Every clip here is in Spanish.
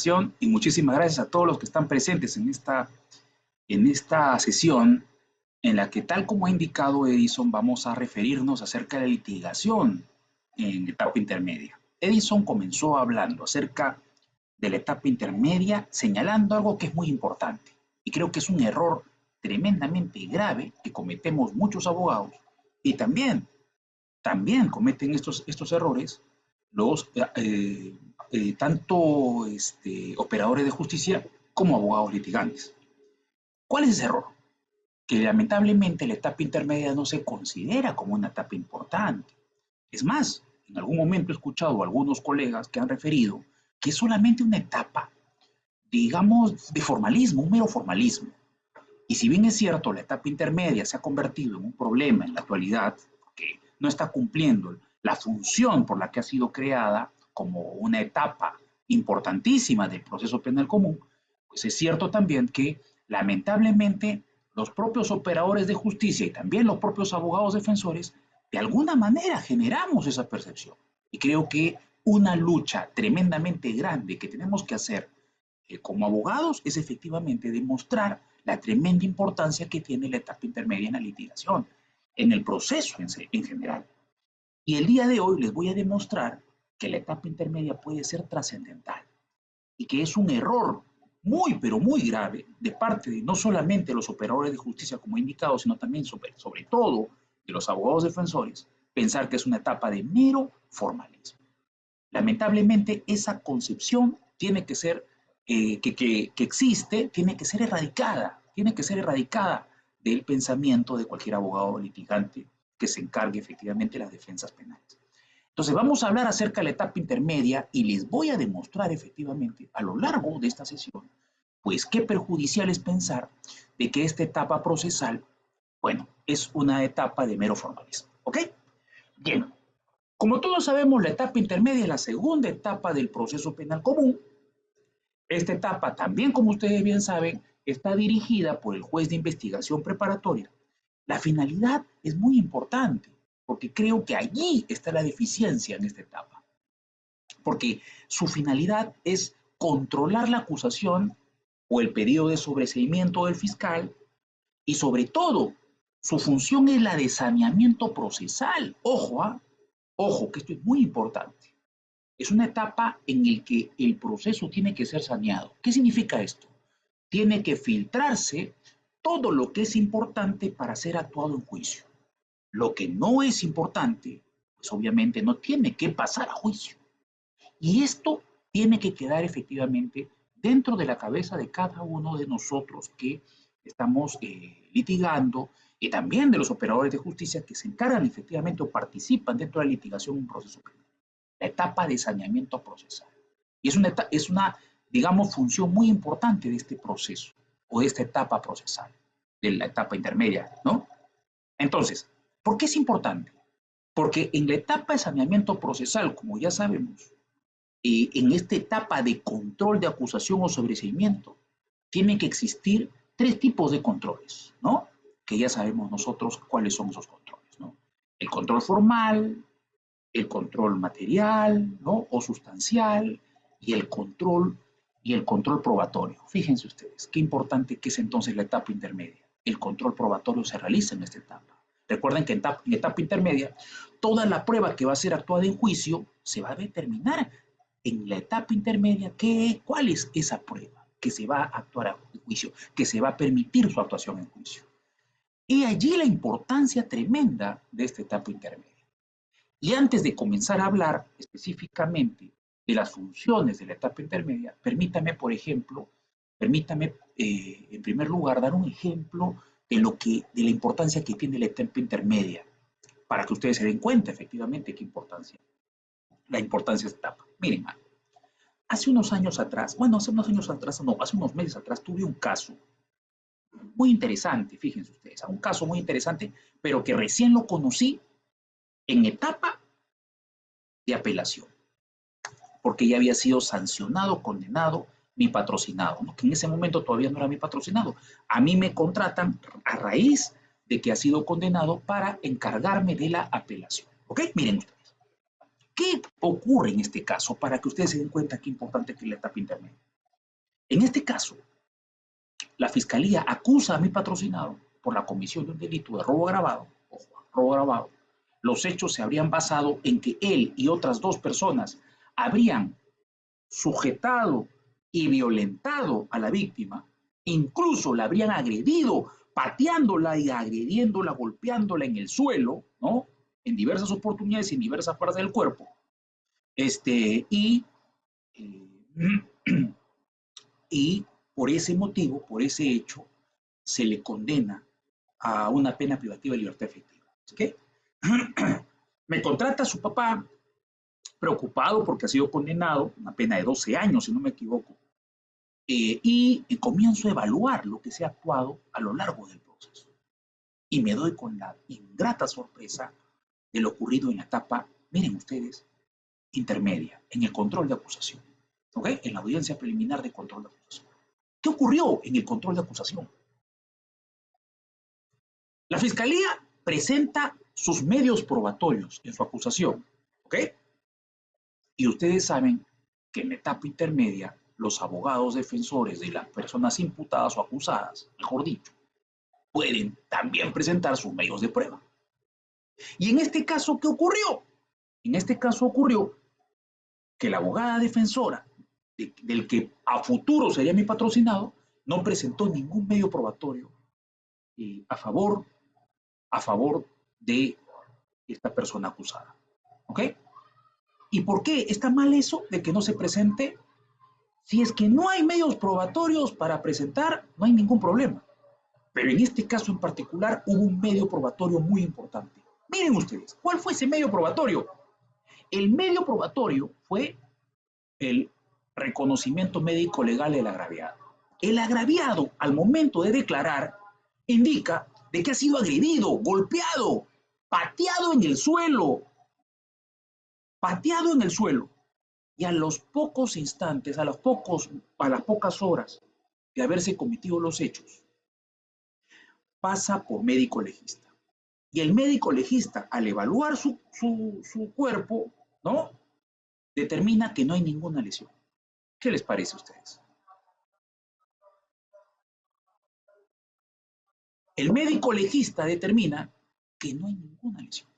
presentación y muchísimas gracias a todos los que están presentes en esta sesión en la que, tal como ha indicado Edison, vamos a referirnos acerca de la litigación en etapa intermedia. Edison comenzó hablando acerca de la etapa intermedia, señalando algo que es muy importante y creo que es un error tremendamente grave que cometemos muchos abogados y también cometen estos errores los tanto operadores de justicia como abogados litigantes. ¿Cuál es ese error? Que lamentablemente la etapa intermedia no se considera como una etapa importante. Es más, en algún momento he escuchado a algunos colegas que han referido que es solamente una etapa, digamos, de formalismo, un mero formalismo. Y si bien es cierto, la etapa intermedia se ha convertido en un problema en la actualidad, porque no está cumpliendo la función por la que ha sido creada como una etapa importantísima del proceso penal común, pues es cierto también que lamentablemente los propios operadores de justicia y también los propios abogados defensores de alguna manera generamos esa percepción. Y creo que una lucha tremendamente grande que tenemos que hacer como abogados es efectivamente demostrar la tremenda importancia que tiene la etapa intermedia en la litigación, en el proceso en general. Y el día de hoy les voy a demostrar que la etapa intermedia puede ser trascendental y que es un error muy, pero muy grave de parte de no solamente los operadores de justicia como he indicado, sino también sobre todo de los abogados defensores, pensar que es una etapa de mero formalismo. Lamentablemente esa concepción tiene que ser, que existe, tiene que ser erradicada del pensamiento de cualquier abogado litigante que se encargue efectivamente de las defensas penales. Entonces vamos a hablar acerca de la etapa intermedia y les voy a demostrar efectivamente a lo largo de esta sesión, pues qué perjudicial es pensar de que esta etapa procesal, bueno, es una etapa de mero formalismo. ¿Ok? Bien. Como todos sabemos, la etapa intermedia es la segunda etapa del proceso penal común. Esta etapa, también como ustedes bien saben, está dirigida por el juez de investigación preparatoria. La finalidad es muy importante, porque creo que allí está la deficiencia en esta etapa. Porque su finalidad es controlar la acusación o el pedido de sobreseimiento del fiscal y sobre todo, su función es la de saneamiento procesal. Ojo, ojo, que esto es muy importante. Es una etapa en la que el proceso tiene que ser saneado. ¿Qué significa esto? Tiene que filtrarse todo lo que es importante para ser actuado en juicio. Lo que no es importante, pues obviamente no tiene que pasar a juicio. Y esto tiene que quedar efectivamente dentro de la cabeza de cada uno de nosotros que estamos litigando y también de los operadores de justicia que se encargan efectivamente o participan dentro de la litigación en un proceso penal. La etapa de saneamiento procesal. Y es una, digamos, función muy importante de este proceso o de esta etapa procesal, de la etapa intermedia, ¿no? Entonces, ¿por qué es importante? Porque en la etapa de saneamiento procesal, como ya sabemos, en esta etapa de control de acusación o sobreseimiento, tienen que existir tres tipos de controles, ¿no? Que ya sabemos nosotros cuáles son esos controles, ¿no? El control formal, el control material, ¿no? O sustancial, y el control probatorio. Fíjense ustedes, qué importante que es entonces la etapa intermedia. El control probatorio se realiza en esta etapa. Recuerden que en etapa intermedia, toda la prueba que va a ser actuada en juicio se va a determinar en la etapa intermedia cuál es esa prueba que se va a actuar en juicio, que se va a permitir su actuación en juicio. Y allí la importancia tremenda de esta etapa intermedia. Y antes de comenzar a hablar específicamente de las funciones de la etapa intermedia, permítame, por ejemplo, en primer lugar, dar un ejemplo de la importancia que tiene la etapa intermedia, para que ustedes se den cuenta efectivamente la importancia de esta etapa. Miren, hace unos años atrás, hace unos meses atrás tuve un caso muy interesante, fíjense ustedes, un caso muy interesante, pero que recién lo conocí en etapa de apelación, porque ya había sido sancionado, condenado mi patrocinado, ¿no? Que en ese momento todavía no era mi patrocinado. A mí me contratan a raíz de que ha sido condenado para encargarme de la apelación. ¿Ok? Miren ustedes. ¿Qué ocurre en este caso para que ustedes se den cuenta qué importante que es la etapa intermedia? En este caso, la Fiscalía acusa a mi patrocinado por la comisión de un delito de robo agravado, ojo, robo agravado. Los hechos se habrían basado en que él y otras dos personas habrían sujetado y violentado a la víctima, incluso la habrían agredido, pateándola y agrediéndola, golpeándola en el suelo, ¿no? En diversas oportunidades y en diversas partes del cuerpo. Eh, y por ese motivo, por ese hecho, se le condena a una pena privativa de libertad efectiva. ¿Okay? Me contrata su papá, preocupado porque ha sido condenado, una pena de 12 años, si no me equivoco, y comienzo a evaluar lo que se ha actuado a lo largo del proceso. Y me doy con la ingrata sorpresa de lo ocurrido en la etapa, miren ustedes, intermedia, en el control de acusación, ¿ok? En la audiencia preliminar de control de acusación. ¿Qué ocurrió en el control de acusación? La Fiscalía presenta sus medios probatorios en su acusación, ¿ok? Y ustedes saben que en la etapa intermedia, los abogados defensores de las personas imputadas o acusadas, mejor dicho, pueden también presentar sus medios de prueba. Y en este caso, ¿qué ocurrió? En este caso ocurrió que la abogada defensora del que a futuro sería mi patrocinado no presentó ningún medio probatorio a favor de esta persona acusada. ¿Ok? ¿Y por qué está mal eso de que no se presente? Si es que no hay medios probatorios para presentar, no hay ningún problema. Pero en este caso en particular hubo un medio probatorio muy importante. Miren ustedes, ¿cuál fue ese medio probatorio? El medio probatorio fue el reconocimiento médico legal del agraviado. El agraviado, al momento de declarar, indica de que ha sido agredido, golpeado, pateado en el suelo, pateado en el suelo. Y a los pocos instantes, a las pocas horas de haberse cometido los hechos, pasa por médico legista. Y el médico legista, al evaluar su cuerpo, ¿no? Determina que no hay ninguna lesión. ¿Qué les parece a ustedes? El médico legista determina que no hay ninguna lesión.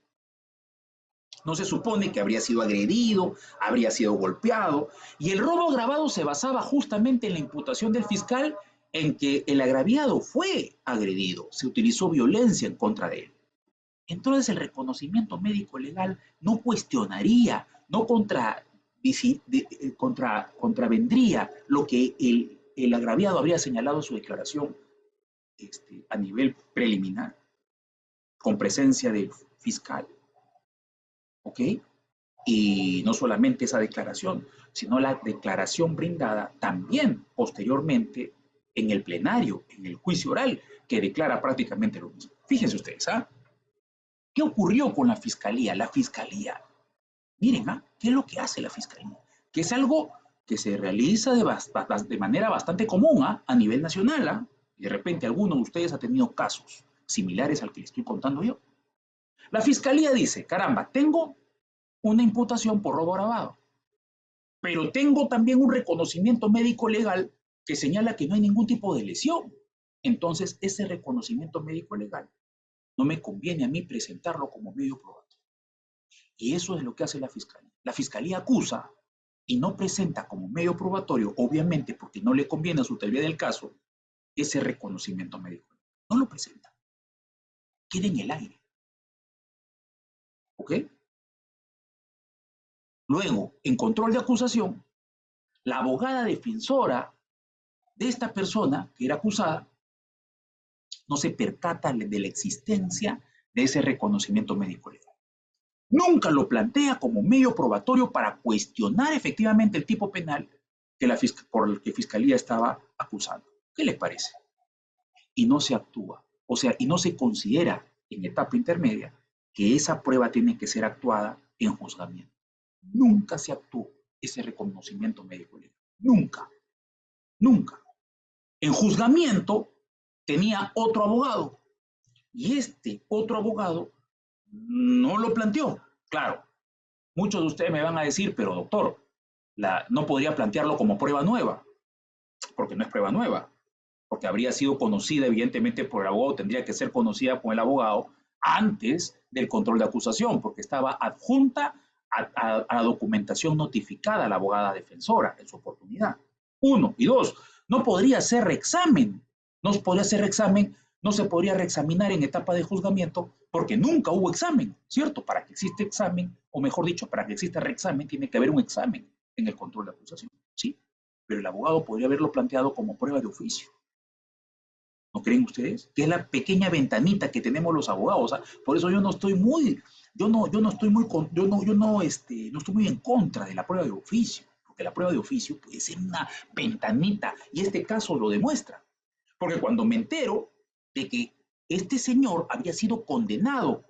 No se supone que habría sido agredido, habría sido golpeado, y el robo agravado se basaba justamente en la imputación del fiscal en que el agraviado fue agredido, se utilizó violencia en contra de él. Entonces el reconocimiento médico legal no cuestionaría, no contravendría lo que el agraviado habría señalado en su declaración a nivel preliminar, con presencia del fiscal. ¿Ok? Y no solamente esa declaración, sino la declaración brindada también posteriormente en el plenario, en el juicio oral, que declara prácticamente lo mismo. Fíjense ustedes, ¿ah? ¿Qué ocurrió con la fiscalía? La fiscalía, miren, ¿ah? ¿Qué es lo que hace la fiscalía? Que es algo que se realiza de manera bastante común a nivel nacional. ¿Ah? Y de repente alguno de ustedes ha tenido casos similares al que les estoy contando yo. La fiscalía dice, caramba, tengo una imputación por robo agravado, pero tengo también un reconocimiento médico legal que señala que no hay ningún tipo de lesión. Entonces, ese reconocimiento médico legal no me conviene a mí presentarlo como medio probatorio. Y eso es lo que hace la fiscalía. La fiscalía acusa y no presenta como medio probatorio, obviamente porque no le conviene a su teoría del caso, ese reconocimiento médico. No lo presenta. Queda en el aire. ¿Ok? Luego, en control de acusación, la abogada defensora de esta persona que era acusada no se percata de la existencia de ese reconocimiento médico legal. Nunca lo plantea como medio probatorio para cuestionar efectivamente el tipo penal que por el que Fiscalía estaba acusando. ¿Qué les parece? Y no se actúa, o sea, y no se considera en etapa intermedia que esa prueba tiene que ser actuada en juzgamiento. Nunca se actuó ese reconocimiento médico legal. Nunca, nunca. En juzgamiento tenía otro abogado y este otro abogado no lo planteó. Claro, muchos de ustedes me van a decir, pero doctor, no podría plantearlo como prueba nueva. porque no es prueba nueva, porque habría sido conocida evidentemente por el abogado, tendría que ser conocida por el abogado antes del control de acusación, porque estaba adjunta a la documentación notificada a la abogada defensora en su oportunidad. Uno. Y dos, no podría ser reexamen. No podría ser reexamen, no se podría reexaminar en etapa de juzgamiento porque nunca hubo examen, ¿cierto? Para que exista examen, o mejor dicho, para que exista reexamen, tiene que haber un examen en el control de acusación, ¿sí? Pero el abogado podría haberlo planteado como prueba de oficio. ¿No creen ustedes? Que es la pequeña ventanita que tenemos los abogados. ¿Ah? Por eso yo no estoy muy, yo no estoy muy, no estoy muy en contra de la prueba de oficio, porque la prueba de oficio puede ser una ventanita y este caso lo demuestra. Porque cuando me entero de que este señor había sido condenado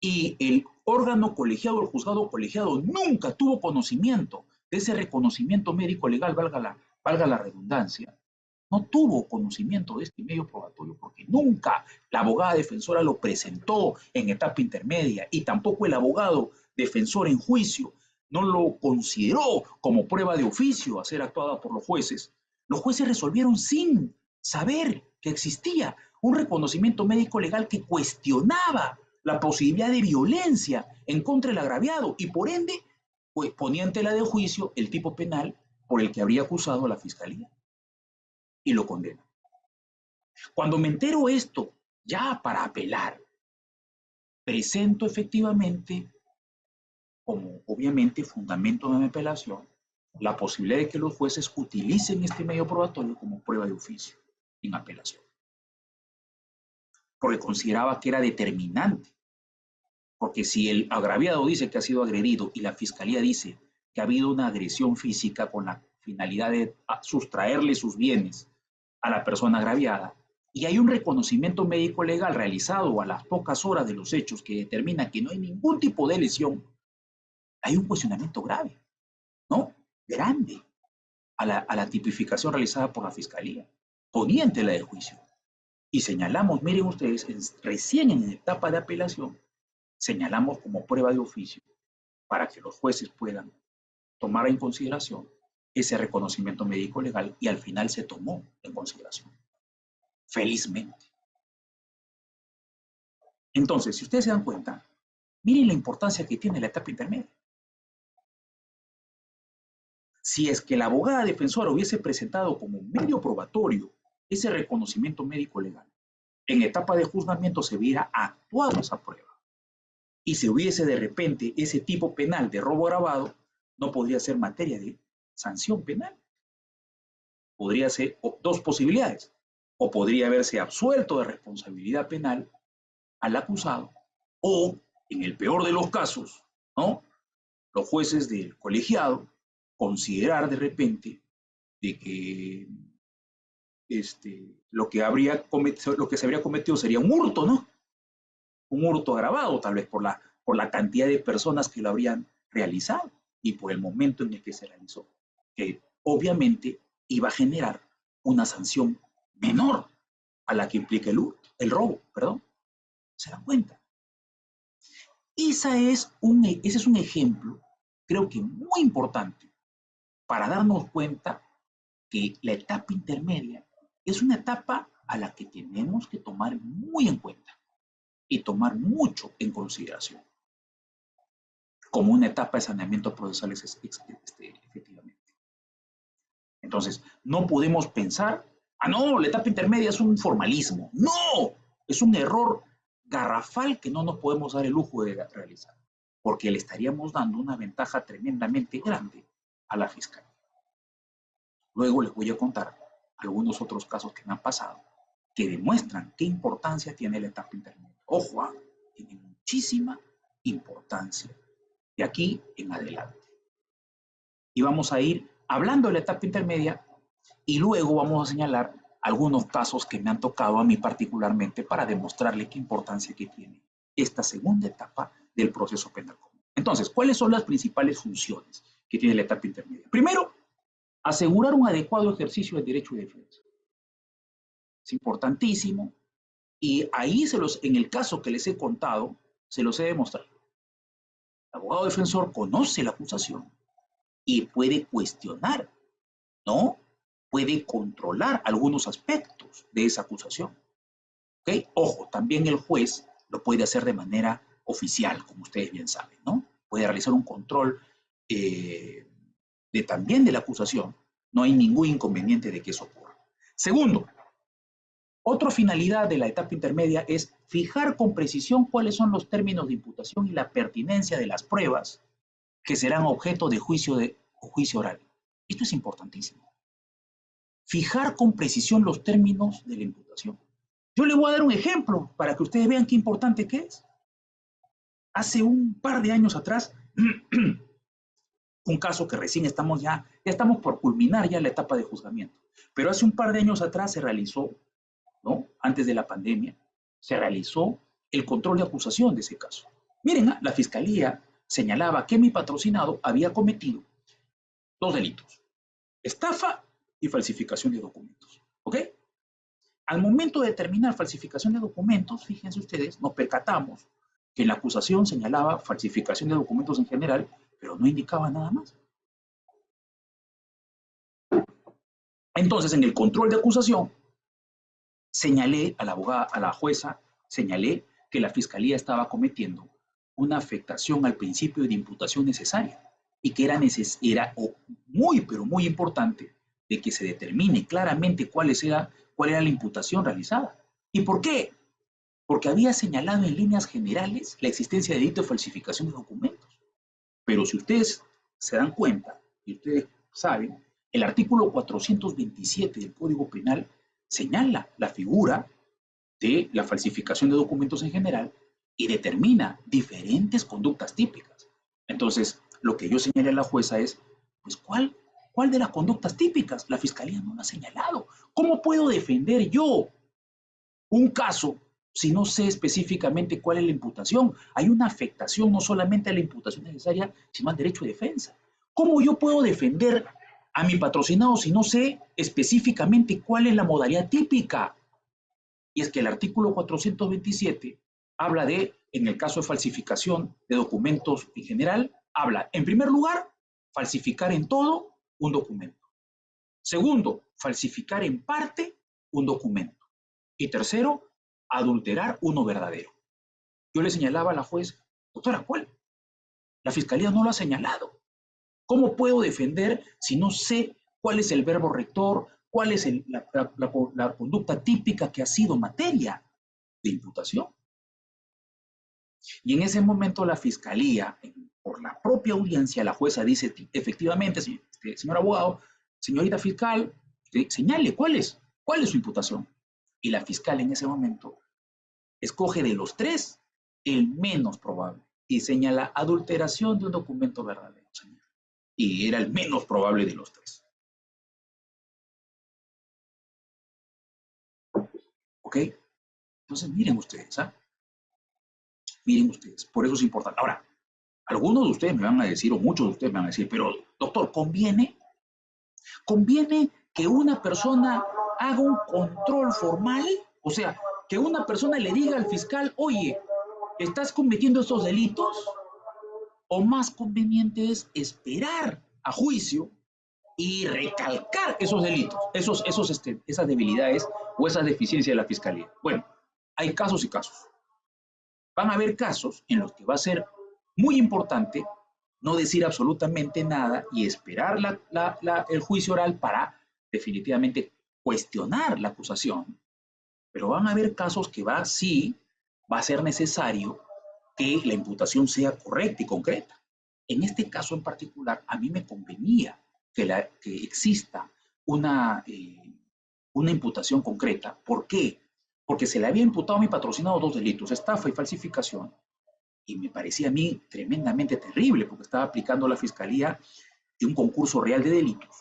y el órgano colegiado, el juzgado colegiado, nunca tuvo conocimiento de ese reconocimiento médico legal, valga la redundancia, no tuvo conocimiento de este medio probatorio porque nunca la abogada defensora lo presentó en etapa intermedia y tampoco el abogado defensor en juicio no lo consideró como prueba de oficio a ser actuada por los jueces. Los jueces resolvieron sin saber que existía un reconocimiento médico legal que cuestionaba la posibilidad de violencia en contra del agraviado y por ende pues, ponía en tela de juicio el tipo penal por el que habría acusado a la fiscalía y lo condena. Cuando me entero esto, ya para apelar, presento efectivamente, como obviamente fundamento de mi apelación, la posibilidad de que los jueces utilicen este medio probatorio como prueba de oficio en apelación, porque consideraba que era determinante, porque si el agraviado dice que ha sido agredido y la fiscalía dice que ha habido una agresión física con la finalidad de sustraerle sus bienes a la persona agraviada, y hay un reconocimiento médico legal realizado a las pocas horas de los hechos que determina que no hay ningún tipo de lesión, hay un cuestionamiento grave, ¿no? Grande a la tipificación realizada por la Fiscalía, ponía en tela de juicio. Y señalamos, miren ustedes, recién en etapa de apelación, señalamos como prueba de oficio para que los jueces puedan tomar en consideración ese reconocimiento médico legal y al final se tomó en consideración. Felizmente. Entonces, si ustedes se dan cuenta, miren la importancia que tiene la etapa intermedia. Si es que la abogada defensora hubiese presentado como medio probatorio ese reconocimiento médico legal, en etapa de juzgamiento se hubiera actuado esa prueba y se hubiese de repente ese tipo penal de robo agravado, no podría ser materia de sanción penal. Podría ser dos posibilidades. O podría haberse absuelto de responsabilidad penal al acusado, o, en el peor de los casos, ¿no? Los jueces del colegiado considerar de repente de que lo que se habría cometido sería un hurto, ¿no? Un hurto agravado, tal vez por la cantidad de personas que lo habrían realizado y por el momento en el que se realizó, que obviamente iba a generar una sanción menor a la que implica el robo, perdón. ¿Se dan cuenta? Ese es un ejemplo, creo que muy importante, para darnos cuenta que la etapa intermedia es una etapa a la que tenemos que tomar muy en cuenta y tomar mucho en consideración como una etapa de saneamiento procesal efectivamente. Entonces, no podemos pensar, no, la etapa intermedia es un formalismo. No, es un error garrafal que no nos podemos dar el lujo de realizar, porque le estaríamos dando una ventaja tremendamente grande a la fiscalía. Luego les voy a contar algunos otros casos que me han pasado que demuestran qué importancia tiene la etapa intermedia. Ojo, tiene muchísima importancia de aquí en adelante. Y vamos a ir hablando de la etapa intermedia y luego vamos a señalar algunos casos que me han tocado a mí particularmente para demostrarle qué importancia que tiene esta segunda etapa del proceso penal común. Entonces, ¿cuáles son las principales funciones que tiene la etapa intermedia? Primero, asegurar un adecuado ejercicio del derecho de defensa. Es importantísimo y ahí en el caso que les he contado, se los he demostrado. El abogado defensor conoce la acusación y puede cuestionar, ¿no? puede controlar algunos aspectos de esa acusación. ¿Okay? Ojo, también el juez lo puede hacer de manera oficial, como ustedes bien saben, ¿no? Puede realizar un control también de la acusación. No hay ningún inconveniente de que eso ocurra. Segundo, otra finalidad de la etapa intermedia es fijar con precisión cuáles son los términos de imputación y la pertinencia de las pruebas que serán objeto de juicio oral. Esto es importantísimo. Fijar con precisión los términos de la imputación. Yo le voy a dar un ejemplo para que ustedes vean qué importante que es. Hace un par de años atrás, un caso que recién ya estamos por culminar ya la etapa de juzgamiento, pero hace un par de años atrás se realizó, ¿no? Antes de la pandemia, se realizó el control de acusación de ese caso. Miren, la fiscalía señalaba que mi patrocinado había cometido 2 delitos: estafa y falsificación de documentos. ¿Ok? Al momento de determinar falsificación de documentos, fíjense ustedes, nos percatamos que la acusación señalaba falsificación de documentos en general, pero no indicaba nada más. Entonces, en el control de acusación, señalé a la abogada, a la jueza, señalé que la fiscalía estaba cometiendo una afectación al principio de imputación necesaria y que era muy, pero muy importante de que se determine claramente cuál era la imputación realizada. ¿Y por qué? Porque había señalado en líneas generales la existencia de delito de falsificación de documentos. Pero si ustedes se dan cuenta, y ustedes saben, el artículo 427 del Código Penal señala la figura de la falsificación de documentos en general y determina diferentes conductas típicas. Entonces, lo que yo señalé a la jueza es, pues, ¿cuál de las conductas típicas? La fiscalía no lo ha señalado. ¿Cómo puedo defender yo un caso si no sé específicamente cuál es la imputación? Hay una afectación no solamente a la imputación necesaria, sino al derecho de defensa. ¿Cómo yo puedo defender a mi patrocinado si no sé específicamente cuál es la modalidad típica? Y es que el artículo 427 habla de, en el caso de falsificación de documentos en general, habla, en primer lugar, falsificar en todo un documento. Segundo, falsificar en parte un documento. Y tercero, adulterar uno verdadero. Yo le señalaba a la juez, doctora, ¿cuál? La fiscalía no lo ha señalado. ¿Cómo puedo defender si no sé cuál es el verbo rector, cuál es la conducta típica que ha sido materia de imputación? Y en ese momento la fiscalía, por la propia audiencia, la jueza dice, efectivamente, señor abogado, señorita fiscal, señale cuál es su imputación. Y la fiscal en ese momento escoge de los 3 el menos probable y señala adulteración de un documento verdadero, señor. Y era el menos probable de los 3. ¿Ok? Entonces, miren ustedes, miren ustedes, por eso es importante. Ahora, algunos de ustedes me van a decir, o muchos de ustedes me van a decir, pero doctor, ¿conviene que una persona haga un control formal? O sea, que una persona le diga al fiscal, oye, ¿estás cometiendo estos delitos? ¿O más conveniente es esperar a juicio y recalcar esos delitos, esas debilidades o esas deficiencias de la fiscalía? Bueno, hay casos y casos. Van a haber casos en los que va a ser muy importante no decir absolutamente nada y esperar el juicio oral para definitivamente cuestionar la acusación. Pero van a haber casos que sí va a ser necesario que la imputación sea correcta y concreta. En este caso en particular, a mí me convenía que exista una imputación concreta. ¿Por qué? Porque se le había imputado a mi patrocinado 2 delitos, estafa y falsificación, y me parecía a mí tremendamente terrible, porque estaba aplicando la fiscalía de un concurso real de delitos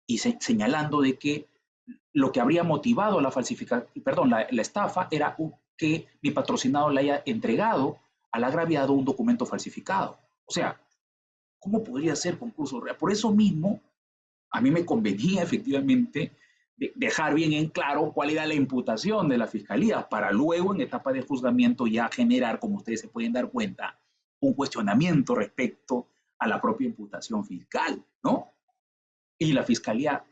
y señalando de que lo que habría motivado la estafa era que mi patrocinado le haya entregado al agraviado un documento falsificado. O sea, ¿cómo podría ser concurso real? Por eso mismo, a mí me convenía efectivamente dejar bien en claro cuál era la imputación de la fiscalía para luego en etapa de juzgamiento ya generar, como ustedes se pueden dar cuenta, un cuestionamiento respecto a la propia imputación fiscal, ¿no? Y la fiscalía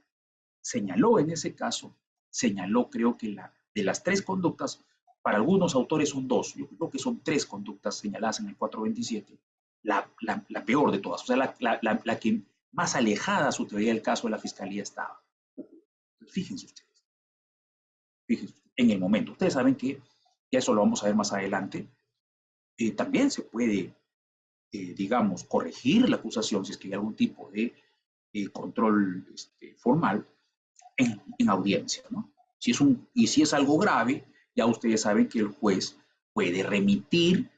señaló en ese caso, señaló creo que de las tres conductas, para algunos autores son dos, yo creo que son tres conductas señaladas en el 427, la peor de todas, o sea, la que más alejada a su teoría del caso de la fiscalía estaba. Fíjense ustedes, fíjense, en el momento, ustedes saben que, ya eso lo vamos a ver más adelante, también se puede, digamos, corregir la acusación si es que hay algún tipo de control formal en audiencia, ¿no? Si es algo grave, ya ustedes saben que el juez puede remitir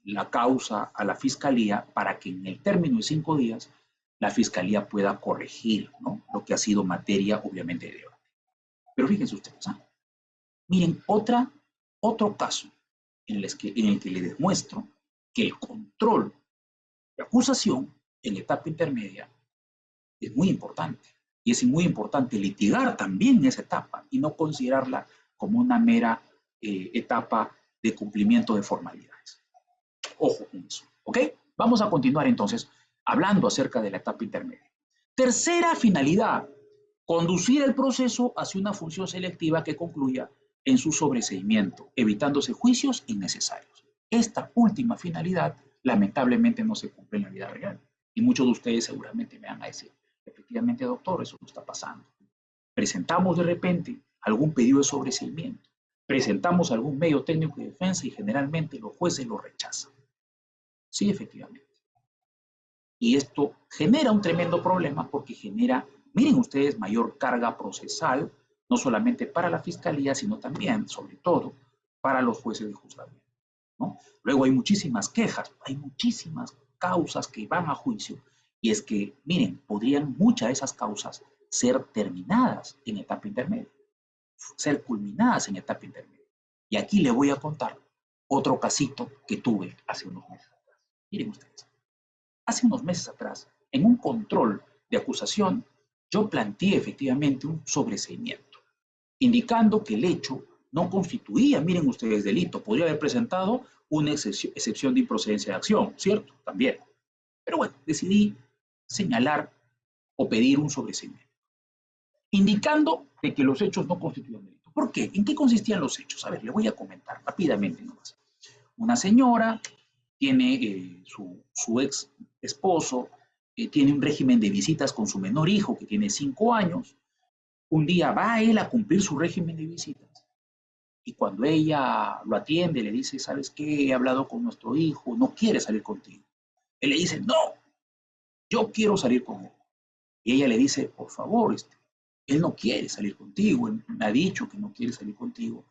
la causa a la fiscalía para que en el término de 5 días la fiscalía pueda corregir, ¿no?, lo que ha sido materia, obviamente, de debate. Pero fíjense ustedes, ¿ah? Miren, otro caso en el que les demuestro que el control de acusación en etapa intermedia es muy importante. Y es muy importante litigar también esa etapa y no considerarla como una mera etapa de cumplimiento de formalidades. Ojo con eso, ¿ok? Vamos a continuar entonces hablando acerca de la etapa intermedia. Tercera finalidad, conducir el proceso hacia una función selectiva que concluya en su sobreseimiento, evitándose juicios innecesarios. Esta última finalidad, lamentablemente, no se cumple en la vida real. Y muchos de ustedes seguramente me van a decir, efectivamente, doctor, eso no está pasando. Presentamos de repente algún pedido de sobreseimiento, presentamos algún medio técnico de defensa y generalmente los jueces lo rechazan. Sí, efectivamente. Y esto genera un tremendo problema porque genera, miren ustedes, mayor carga procesal, no solamente para la fiscalía, sino también, sobre todo, para los jueces de juzgamiento, ¿no? Luego hay muchísimas quejas, hay muchísimas causas que van a juicio, y es que, miren, podrían muchas de esas causas ser terminadas en etapa intermedia, ser culminadas en etapa intermedia. Y aquí le voy a contar otro casito que tuve hace unos meses atrás. Miren ustedes. Hace unos meses atrás, en un control de acusación, yo planteé efectivamente un sobreseimiento, indicando que el hecho no constituía, miren ustedes, delito. Podría haber presentado una excepción de improcedencia de acción, ¿cierto? También. Pero bueno, decidí señalar o pedir un sobreseimiento, indicando de que los hechos no constituían delito. ¿Por qué? ¿En qué consistían los hechos? A ver, le voy a comentar rápidamente nomás. Una señora tiene su ex esposo, tiene un régimen de visitas con su menor hijo que tiene 5 años. Un día va él a cumplir su régimen de visitas y cuando ella lo atiende le dice, ¿sabes qué? He hablado con nuestro hijo, no quiere salir contigo. Él le dice, no, yo quiero salir con él. Y ella le dice, por favor, él no quiere salir contigo, él me ha dicho que no quiere salir contigo.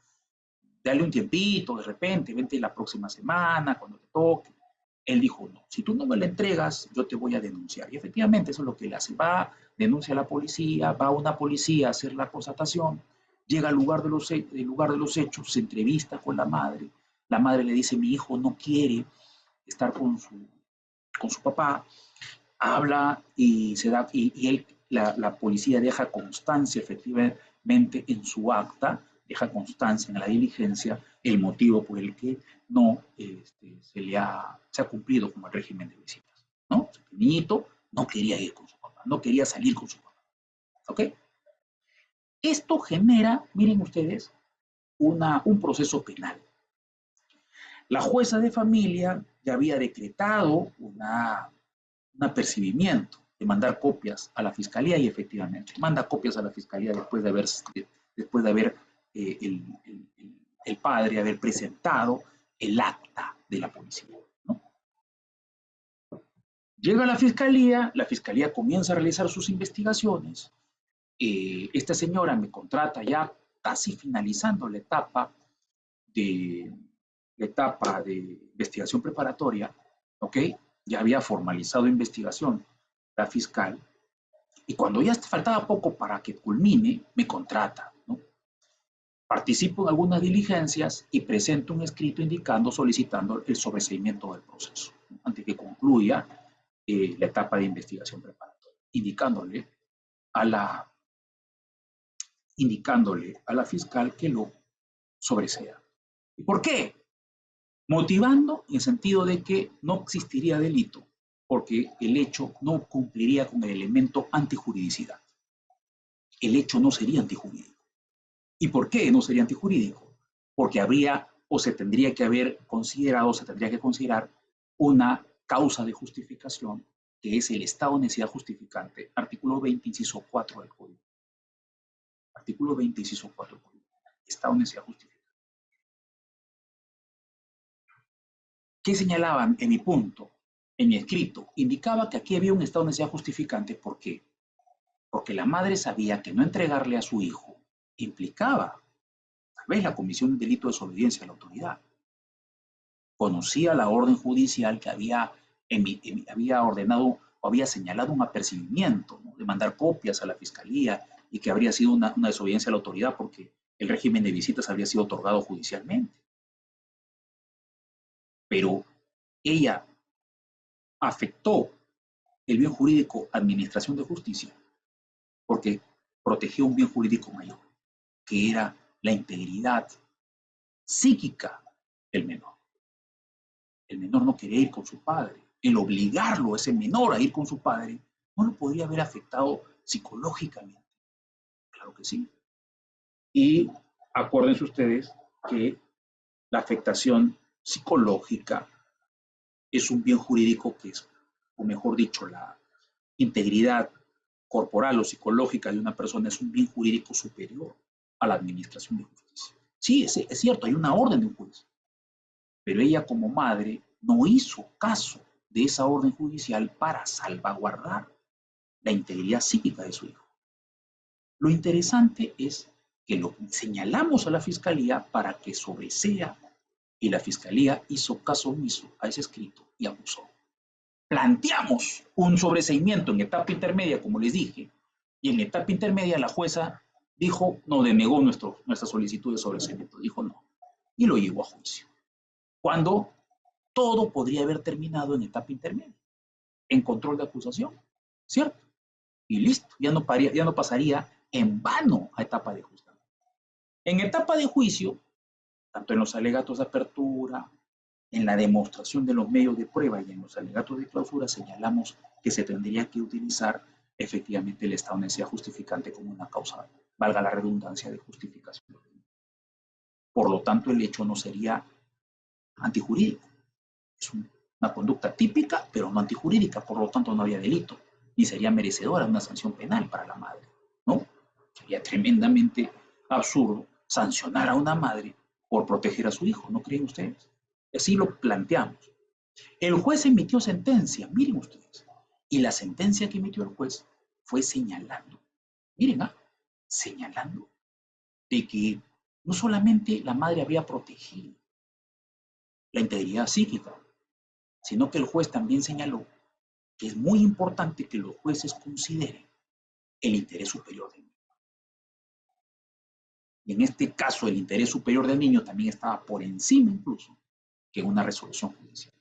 Dale un tiempito, de repente, vente la próxima semana, cuando te toque. Él dijo, no, si tú no me la entregas, yo te voy a denunciar. Y efectivamente eso es lo que él hace. Va, denuncia a la policía, va a una policía a hacer la constatación, llega al lugar lugar de los hechos, se entrevista con la madre le dice, mi hijo no quiere estar con su papá, habla y la policía deja constancia efectivamente en su acta, deja constancia en la diligencia el motivo por el que no se ha cumplido con el régimen de visitas, ¿no? El niñito no quería ir con su papá, no quería salir con su papá, ¿ok? Esto genera, miren ustedes, un proceso penal. La jueza de familia ya había decretado un apercibimiento de mandar copias a la fiscalía y efectivamente manda copias a la fiscalía después de haber el padre haber presentado el acta de la policía, ¿no? Llega a la fiscalía comienza a realizar sus investigaciones. Esta señora me contrata ya casi finalizando de, la etapa de investigación preparatoria, ¿ok? Ya había formalizado investigación la fiscal, y cuando ya faltaba poco para que culmine, me contrata, ¿no? Participo en algunas diligencias y presento un escrito solicitando el sobreseimiento del proceso, ¿no?, antes que concluya la etapa de investigación preparatoria, a la, indicándole a la fiscal que lo sobresea. ¿Y por qué? Motivando en el sentido de que no existiría delito, porque el hecho no cumpliría con el elemento antijuridicidad. el hecho no sería antijurídico. ¿Y por qué no sería antijurídico? Porque habría o se tendría que haber considerado, se tendría que considerar una causa de justificación, que es el estado de necesidad justificante, artículo 20, inciso 4 del Código. Artículo 20, inciso 4 del Código. Estado de necesidad justificante. ¿Qué señalaban en mi punto, en mi escrito? Indicaba que aquí había un estado de necesidad justificante. ¿Por qué? Porque la madre sabía que no entregarle a su hijo implicaba, tal vez, la comisión de un delito de desobediencia a la autoridad. Conocía la orden judicial que había ordenado o había señalado un apercibimiento, ¿no?, de mandar copias a la fiscalía, y que habría sido una desobediencia a la autoridad porque el régimen de visitas habría sido otorgado judicialmente. Pero ella afectó el bien jurídico administración de justicia porque protegió un bien jurídico mayor, que era la integridad psíquica del menor. El menor no quería ir con su padre. El obligarlo a ese menor a ir con su padre no lo podría haber afectado psicológicamente. Claro que sí. Y acuérdense ustedes que la afectación psicológica es un bien jurídico que es, o mejor dicho, la integridad corporal o psicológica de una persona es un bien jurídico superior a la administración de justicia. Sí, es cierto, hay una orden de un juez, pero ella como madre no hizo caso de esa orden judicial para salvaguardar la integridad psíquica de su hijo. Lo interesante es que lo señalamos a la fiscalía para que sobresea, y la fiscalía hizo caso omiso a ese escrito y abusó. Planteamos un sobreseimiento en etapa intermedia, como les dije, y en etapa intermedia la jueza dijo, no, denegó nuestra solicitud de sobreseimiento, dijo no, y lo llevó a juicio. Cuando todo podría haber terminado en etapa intermedia, en control de acusación, ¿cierto? Y listo, ya no pasaría en vano a etapa de juzgamiento. En etapa de juicio, tanto en los alegatos de apertura, en la demostración de los medios de prueba y en los alegatos de clausura, señalamos que se tendría que utilizar efectivamente el estado de necesidad justificante como una causa, valga la redundancia, de justificación. Por lo tanto, el hecho no sería antijurídico. Es una conducta típica, pero no antijurídica, por lo tanto no había delito, ni sería merecedora de una sanción penal para la madre, ¿no? Sería tremendamente absurdo sancionar a una madre por proteger a su hijo, ¿no creen ustedes? Así lo planteamos. El juez emitió sentencia, miren ustedes, y la sentencia que emitió el juez fue señalando, miren, señalando de que no solamente la madre había protegido la integridad psíquica, sino que el juez también señaló que es muy importante que los jueces consideren el interés superior del niño. Y en este caso, el interés superior del niño también estaba por encima incluso que una resolución judicial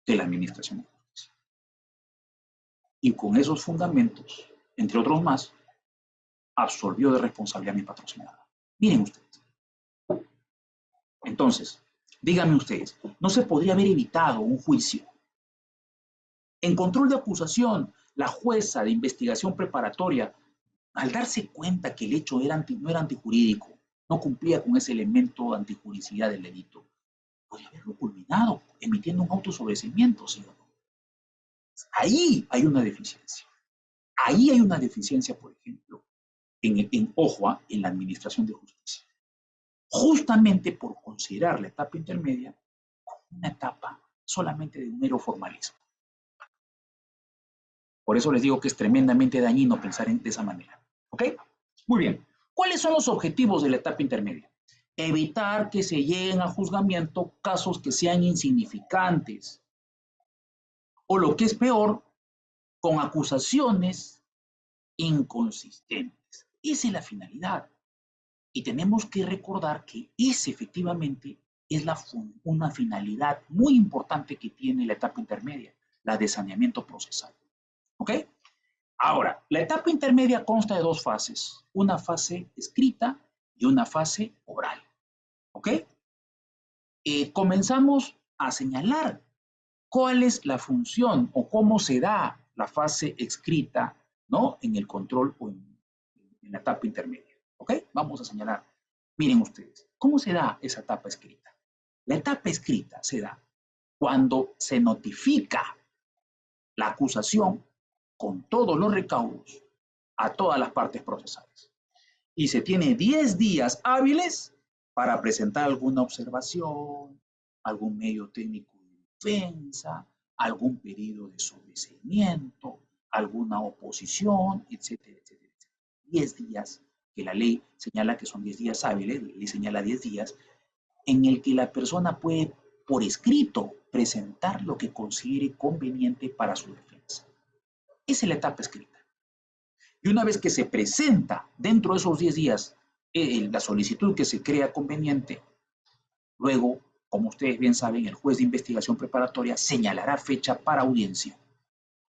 de la administración de justicia. Y con esos fundamentos, entre otros más, absolvió de responsabilidad a mi patrocinador. Miren ustedes. Entonces, díganme ustedes, ¿no se podría haber evitado un juicio? En control de acusación, la jueza de investigación preparatoria, al darse cuenta que el hecho no era antijurídico, no cumplía con ese elemento de antijuridicidad del delito, podría haberlo culminado emitiendo un auto sobreseimiento, ¿sí o no? Ahí hay una deficiencia. Ahí hay una deficiencia, por ejemplo, ojo, en la administración de justicia. Justamente por considerar la etapa intermedia como una etapa solamente de un mero formalismo. Por eso les digo que es tremendamente dañino pensar de esa manera. ¿Ok? Muy bien. ¿Cuáles son los objetivos de la etapa intermedia? Evitar que se lleguen a juzgamiento casos que sean insignificantes, o lo que es peor, con acusaciones inconsistentes. Esa es la finalidad. Y tenemos que recordar que esa efectivamente es una finalidad muy importante que tiene la etapa intermedia, la de saneamiento procesal. ¿Ok? Ahora, la etapa intermedia consta de dos fases, una fase escrita y una fase oral. ¿Ok? Comenzamos a señalar cuál es la función o cómo se da la fase escrita, ¿no?, en el control o en en la etapa intermedia. ¿Ok? Vamos a señalar. Miren ustedes, ¿cómo se da esa etapa escrita? La etapa escrita se da cuando se notifica la acusación con todos los recaudos a todas las partes procesales. Y se tiene 10 días hábiles para presentar alguna observación, algún medio técnico de defensa, algún pedido de sobreseimiento, alguna oposición, etcétera, etcétera, etcétera. 10 días, que la ley señala que son 10 días hábiles, la ley señala 10 días, en el que la persona puede, por escrito, presentar lo que considere conveniente para su defensa. Esa es la etapa escrita. Y una vez que se presenta dentro de esos 10 días la solicitud que se crea conveniente, luego, como ustedes bien saben, el juez de investigación preparatoria señalará fecha para audiencia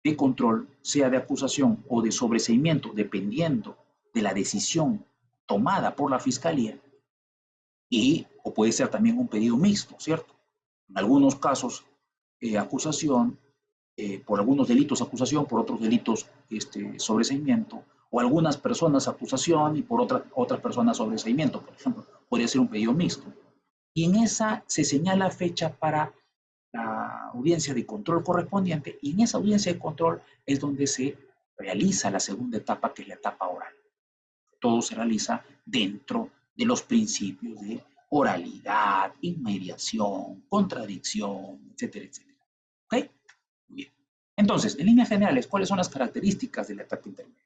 de control, sea de acusación o de sobreseimiento, dependiendo de la decisión tomada por la fiscalía, o puede ser también un pedido mixto, ¿cierto? En algunos casos, acusación, por algunos delitos acusación, por otros delitos sobreseimiento, o algunas personas acusación y por otras personas sobreseimiento, por ejemplo. Podría ser un pedido mixto. Y en esa se señala fecha para la audiencia de control correspondiente, y en esa audiencia de control es donde se realiza la segunda etapa, que es la etapa oral. Todo se realiza dentro de los principios de oralidad, inmediación, contradicción, etcétera, etcétera. ¿Ok? Muy bien. Entonces, en líneas generales, ¿cuáles son las características de la etapa intermedia?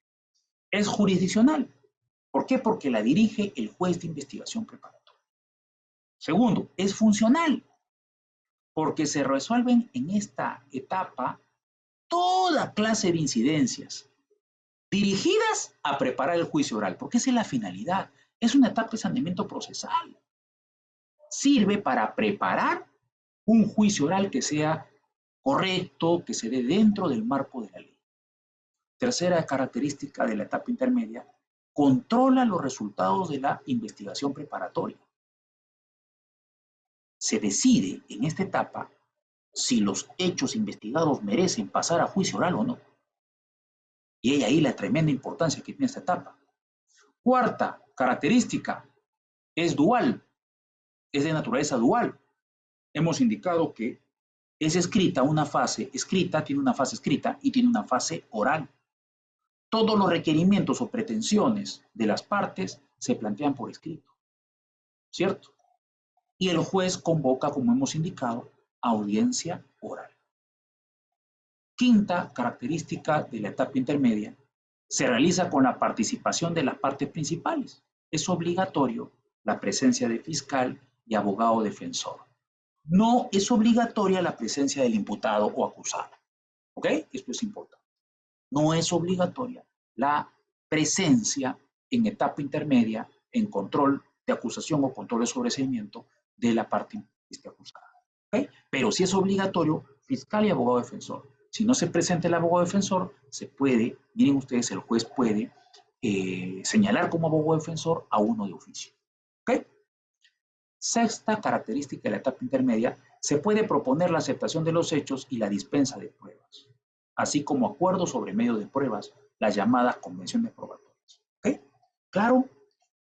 Es jurisdiccional. ¿Por qué? Porque la dirige el juez de investigación preparatoria. Segundo, es funcional, porque se resuelven en esta etapa toda clase de incidencias dirigidas a preparar el juicio oral, porque esa es la finalidad. Es una etapa de saneamiento procesal. Sirve para preparar un juicio oral que sea correcto, que se dé dentro del marco de la ley. Tercera característica de la etapa intermedia, controla los resultados de la investigación preparatoria. Se decide en esta etapa si los hechos investigados merecen pasar a juicio oral o no. Y hay ahí la tremenda importancia que tiene esta etapa. Cuarta característica, es dual, es de naturaleza dual. Hemos indicado que es escrita, una fase escrita, tiene una fase escrita y tiene una fase oral. Todos los requerimientos o pretensiones de las partes se plantean por escrito, ¿cierto? Y el juez convoca, como hemos indicado, audiencia oral. Quinta característica de la etapa intermedia, se realiza con la participación de las partes principales. Es obligatorio la presencia de fiscal y abogado defensor. No es obligatoria la presencia del imputado o acusado. ¿Ok? Esto es importante. No es obligatoria la presencia en etapa intermedia en control de acusación o control de sobreseimiento de la parte acusada. ¿Ok? Pero sí es obligatorio fiscal y abogado defensor. Si no se presenta el abogado defensor, se puede, miren ustedes, el juez puede señalar como abogado defensor a uno de oficio. ¿Ok? Sexta característica de la etapa intermedia, se puede proponer la aceptación de los hechos y la dispensa de pruebas, así como acuerdos sobre medio de pruebas, las llamadas convenciones probatorias. ¿Ok? Claro,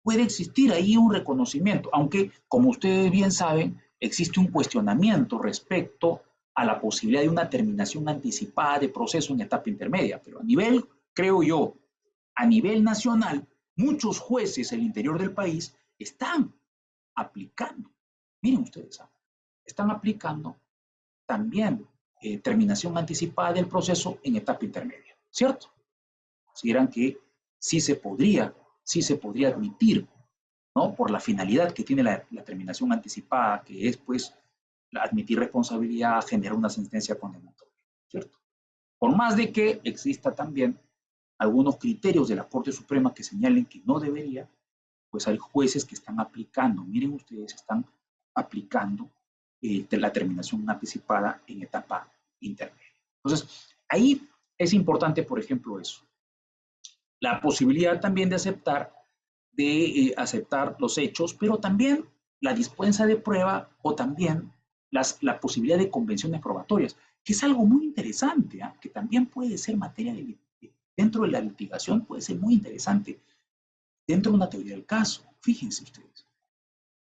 puede existir ahí un reconocimiento, aunque, como ustedes bien saben, existe un cuestionamiento respecto a la posibilidad de una terminación anticipada de proceso en etapa intermedia, pero a nivel, creo yo, a nivel nacional, muchos jueces en el interior del país están aplicando, miren ustedes, están aplicando también terminación anticipada del proceso en etapa intermedia, ¿cierto? Consideran que sí se podría admitir, ¿no? Por la finalidad que tiene la terminación anticipada, que es, pues, admitir responsabilidad, generar una sentencia condenatoria, ¿cierto? Por más de que exista también algunos criterios de la Corte Suprema que señalen que no debería, pues hay jueces que están aplicando, miren ustedes, están aplicando la terminación anticipada en etapa intermedia. Entonces, ahí es importante, por ejemplo, eso. La posibilidad también de aceptar los hechos, pero también la dispensa de prueba o también la posibilidad de convenciones probatorias, que es algo muy interesante, que también puede ser materia dentro de la litigación, puede ser muy interesante. dentro de una teoría del caso. Fíjense ustedes.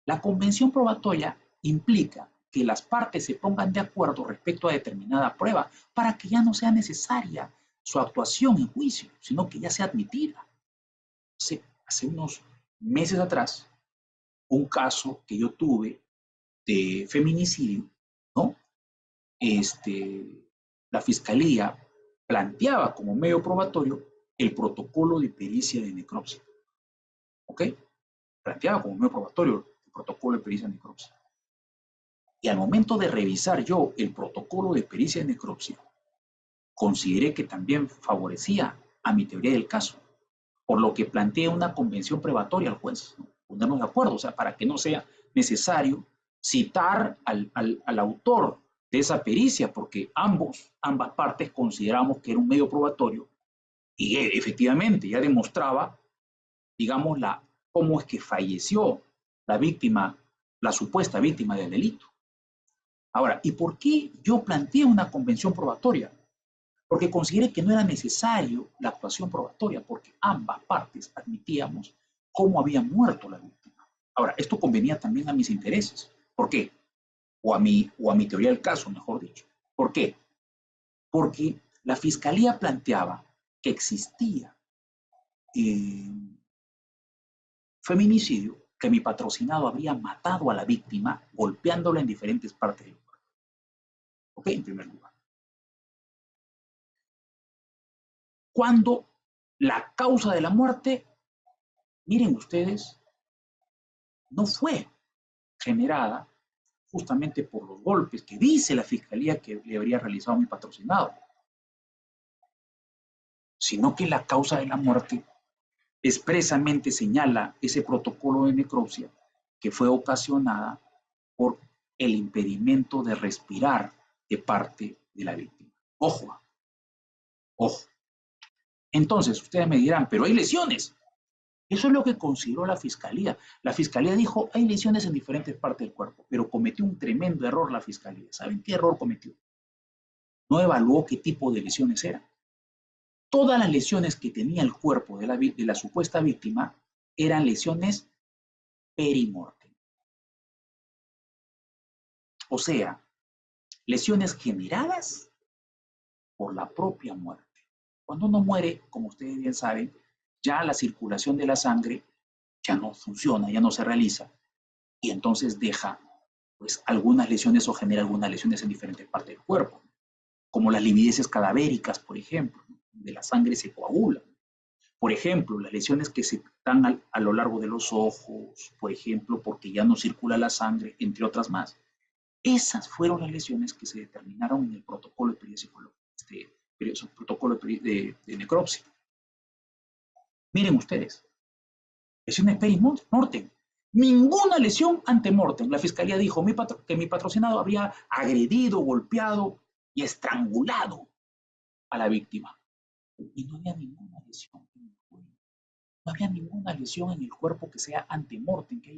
La convención probatoria implica que las partes se pongan de acuerdo respecto a determinada prueba para que ya no sea necesaria su actuación en juicio, sino que ya sea admitida. Hace unos meses atrás, un caso que yo tuve de feminicidio, ¿no? La fiscalía planteaba como medio probatorio el protocolo de pericia de necropsia. ¿Ok? Planteaba como medio probatorio el protocolo de pericia de necropsia. Y al momento de revisar yo el protocolo de pericia de necropsia, consideré que también favorecía a mi teoría del caso, por lo que planteé una convención probatoria al juez, ¿no? Ponernos de acuerdo, o sea, para que no sea necesario citar al autor de esa pericia, porque ambas partes consideramos que era un medio probatorio y efectivamente ya demostraba, digamos, cómo es que falleció la víctima, la supuesta víctima del delito. Ahora, ¿y por qué yo planteé una convención probatoria? Porque consideré que no era necesario la actuación probatoria, porque ambas partes admitíamos cómo había muerto la víctima. Ahora, esto convenía también a mis intereses. ¿Por qué? O a mi teoría del caso, mejor dicho. ¿Por qué? Porque la fiscalía planteaba que existía eh, feminicidio, que mi patrocinado habría matado a la víctima golpeándola en diferentes partes del cuerpo. ¿Ok? En primer lugar. Cuando la causa de la muerte, miren ustedes, no fue generada justamente por los golpes que dice la fiscalía que le habría realizado mi patrocinado, sino que la causa de la muerte expresamente señala ese protocolo de necropsia que fue ocasionada por el impedimento de respirar de parte de la víctima. Ojo, ojo. Entonces, ustedes me dirán, pero hay lesiones. Eso es lo que consideró la fiscalía. La fiscalía dijo, hay lesiones en diferentes partes del cuerpo, pero cometió un tremendo error la fiscalía. ¿Saben qué error cometió? No evaluó qué tipo de lesiones eran. Todas las lesiones que tenía el cuerpo de la supuesta víctima eran lesiones perimortem. O sea, lesiones generadas por la propia muerte. Cuando uno muere, como ustedes bien saben, ya la circulación de la sangre ya no funciona, ya no se realiza, y entonces deja pues algunas lesiones o genera algunas lesiones en diferentes partes del cuerpo, como las livideces cadavéricas, por ejemplo, de la sangre se coagula. Por ejemplo, las lesiones que se dan a lo largo de los ojos, por ejemplo, porque ya no circula la sangre, entre otras más. Esas fueron las lesiones que se determinaron en el protocolo de protocolo de necropsia. Miren ustedes, lesiones perimortem. Ninguna lesión ante mortem. La fiscalía dijo que mi patrocinado habría agredido, golpeado y estrangulado a la víctima. Y no había ninguna lesión en el cuerpo. No había ninguna lesión en el cuerpo que sea ante mortem, que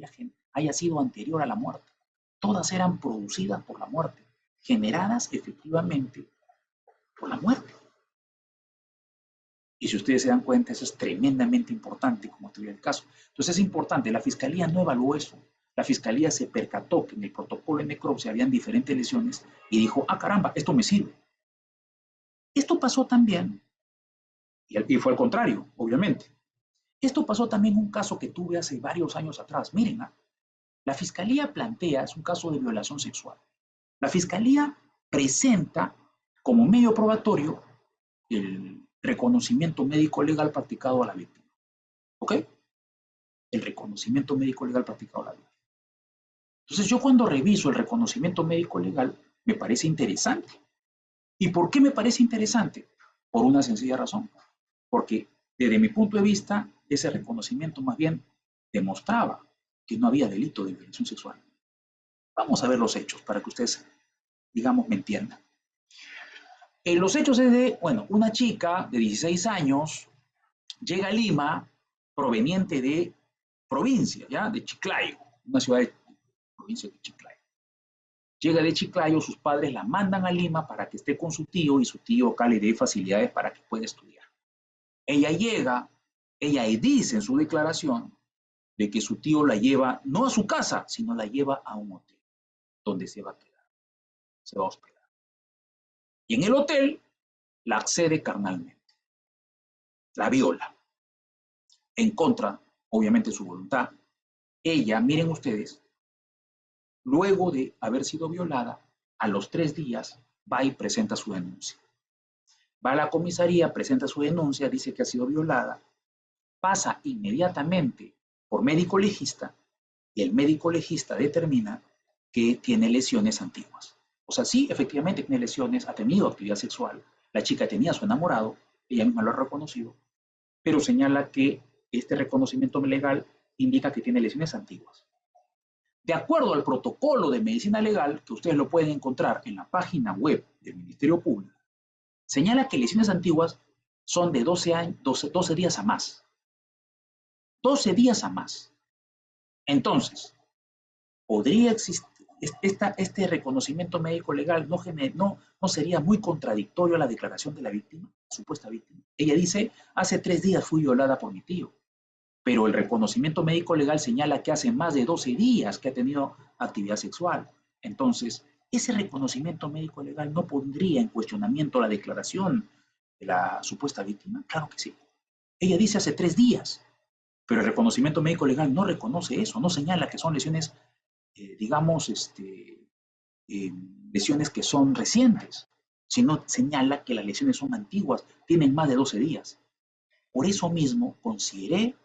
haya sido anterior a la muerte. Todas eran producidas por la muerte, generadas efectivamente por la muerte. Y si ustedes se dan cuenta, eso es tremendamente importante, como estudia el caso. Entonces es importante, la fiscalía no evaluó eso. La fiscalía se percató que en el protocolo de necropsia habían diferentes lesiones y dijo, ah, caramba, esto me sirve. Esto pasó también, y fue al contrario, obviamente. Esto pasó también en un caso que tuve hace varios años atrás. Miren, la fiscalía plantea, es un caso de violación sexual. La fiscalía presenta como medio probatorio el reconocimiento médico legal practicado a la víctima. ¿Ok? El reconocimiento médico legal practicado a la víctima. Entonces yo cuando reviso el reconocimiento médico legal, me parece interesante. ¿Y por qué me parece interesante? Por una sencilla razón. Porque desde mi punto de vista, ese reconocimiento más bien demostraba que no había delito de violación sexual. Vamos a ver los hechos para que ustedes, digamos, me entiendan. Los hechos es de, bueno, una chica de 16 años llega a Lima proveniente de provincia, ¿ya? De Chiclayo, una ciudad de provincia de Chiclayo. Llega de Chiclayo, sus padres la mandan a Lima para que esté con su tío y su tío acá le dé facilidades para que pueda estudiar. Ella llega, ella dice en su declaración de que su tío la lleva no a su casa, sino la lleva a un hotel donde se va a quedar, se va a hospedar. Y en el hotel la accede carnalmente, la viola, en contra, obviamente, de su voluntad. Ella, miren ustedes, luego de haber sido violada, a los 3 días va y presenta su denuncia. Va a la comisaría, presenta su denuncia, dice que ha sido violada, pasa inmediatamente por médico legista y el médico legista determina que tiene lesiones antiguas. O sea, sí, efectivamente tiene lesiones, ha tenido actividad sexual, la chica tenía a su enamorado, ella misma lo ha reconocido, pero señala que este reconocimiento legal indica que tiene lesiones antiguas. De acuerdo al protocolo de medicina legal, que ustedes lo pueden encontrar en la página web del Ministerio Público, señala que lesiones antiguas son de 12 días a más. 12 días a más. Entonces, podría existir, este reconocimiento médico legal no sería muy contradictorio a la declaración de la víctima, supuesta víctima. Ella dice, hace 3 días fui violada por mi tío, pero el reconocimiento médico legal señala que hace más de 12 días que ha tenido actividad sexual. Entonces, ese reconocimiento médico legal no pondría en cuestionamiento la declaración de la supuesta víctima. Claro que sí. Ella dice hace 3 días, pero el reconocimiento médico legal no reconoce eso, no señala que son lesiones, digamos, lesiones que son recientes, sino señala que las lesiones son antiguas, tienen más de 12 días. Por eso mismo consideré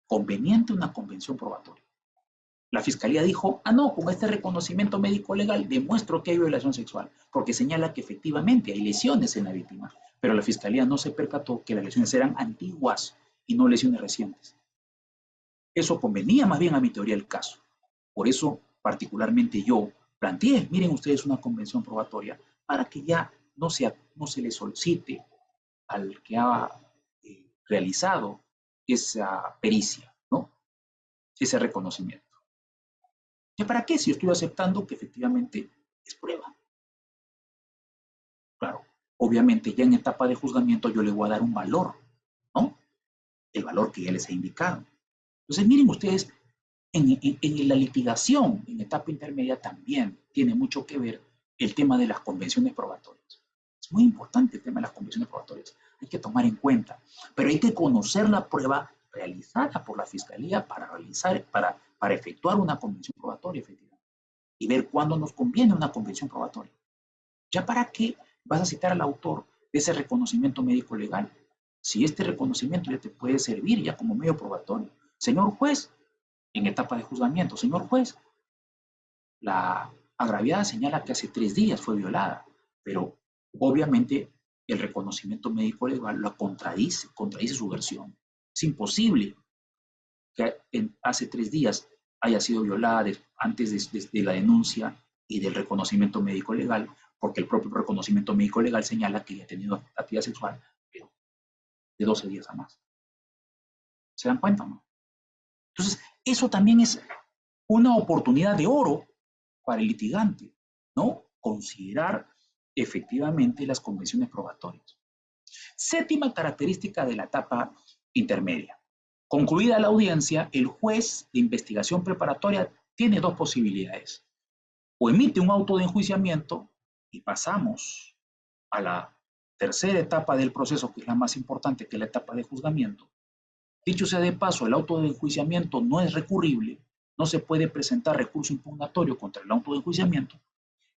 conveniente una convención probatoria. La fiscalía dijo, no, con este reconocimiento médico legal demuestro que hay violación sexual, porque señala que efectivamente hay lesiones en la víctima, pero la fiscalía no se percató que las lesiones eran antiguas y no lesiones recientes. Eso convenía más bien a mi teoría del caso. Por eso, particularmente yo planteé, miren ustedes, una convención probatoria para que ya no se le solicite al que ha realizado esa pericia, ¿no? Ese reconocimiento. ¿Y para qué? Si yo estoy aceptando que efectivamente es prueba. Claro, obviamente ya en etapa de juzgamiento yo le voy a dar un valor, ¿no? El valor que ya les he indicado. Entonces, miren ustedes, en la litigación, en etapa intermedia, también tiene mucho que ver el tema de las convenciones probatorias. Es muy importante el tema de las convenciones probatorias. Hay que tomar en cuenta, pero hay que conocer la prueba realizada por la Fiscalía para efectuar una convención probatoria, efectivamente, y ver cuándo nos conviene una convención probatoria. ¿Ya para qué vas a citar al autor de ese reconocimiento médico legal? Si este reconocimiento ya te puede servir ya como medio probatorio. Señor juez, en etapa de juzgamiento, señor juez, la agraviada señala que hace 3 días fue violada, pero obviamente el reconocimiento médico legal lo contradice su versión. Es imposible que hace 3 días haya sido violada antes de la denuncia y del reconocimiento médico legal, porque el propio reconocimiento médico legal señala que ya ha tenido actividad sexual, pero de 12 días a más. ¿Se dan cuenta o no? Entonces, eso también es una oportunidad de oro para el litigante, ¿no? Considerar efectivamente las convenciones probatorias. Séptima característica de la etapa intermedia. Concluida la audiencia, el juez de investigación preparatoria tiene dos posibilidades. O emite un auto de enjuiciamiento y pasamos a la tercera etapa del proceso, que es la más importante, que es la etapa de juzgamiento. Dicho sea de paso, el auto de enjuiciamiento no es recurrible, no se puede presentar recurso impugnatorio contra el auto de enjuiciamiento.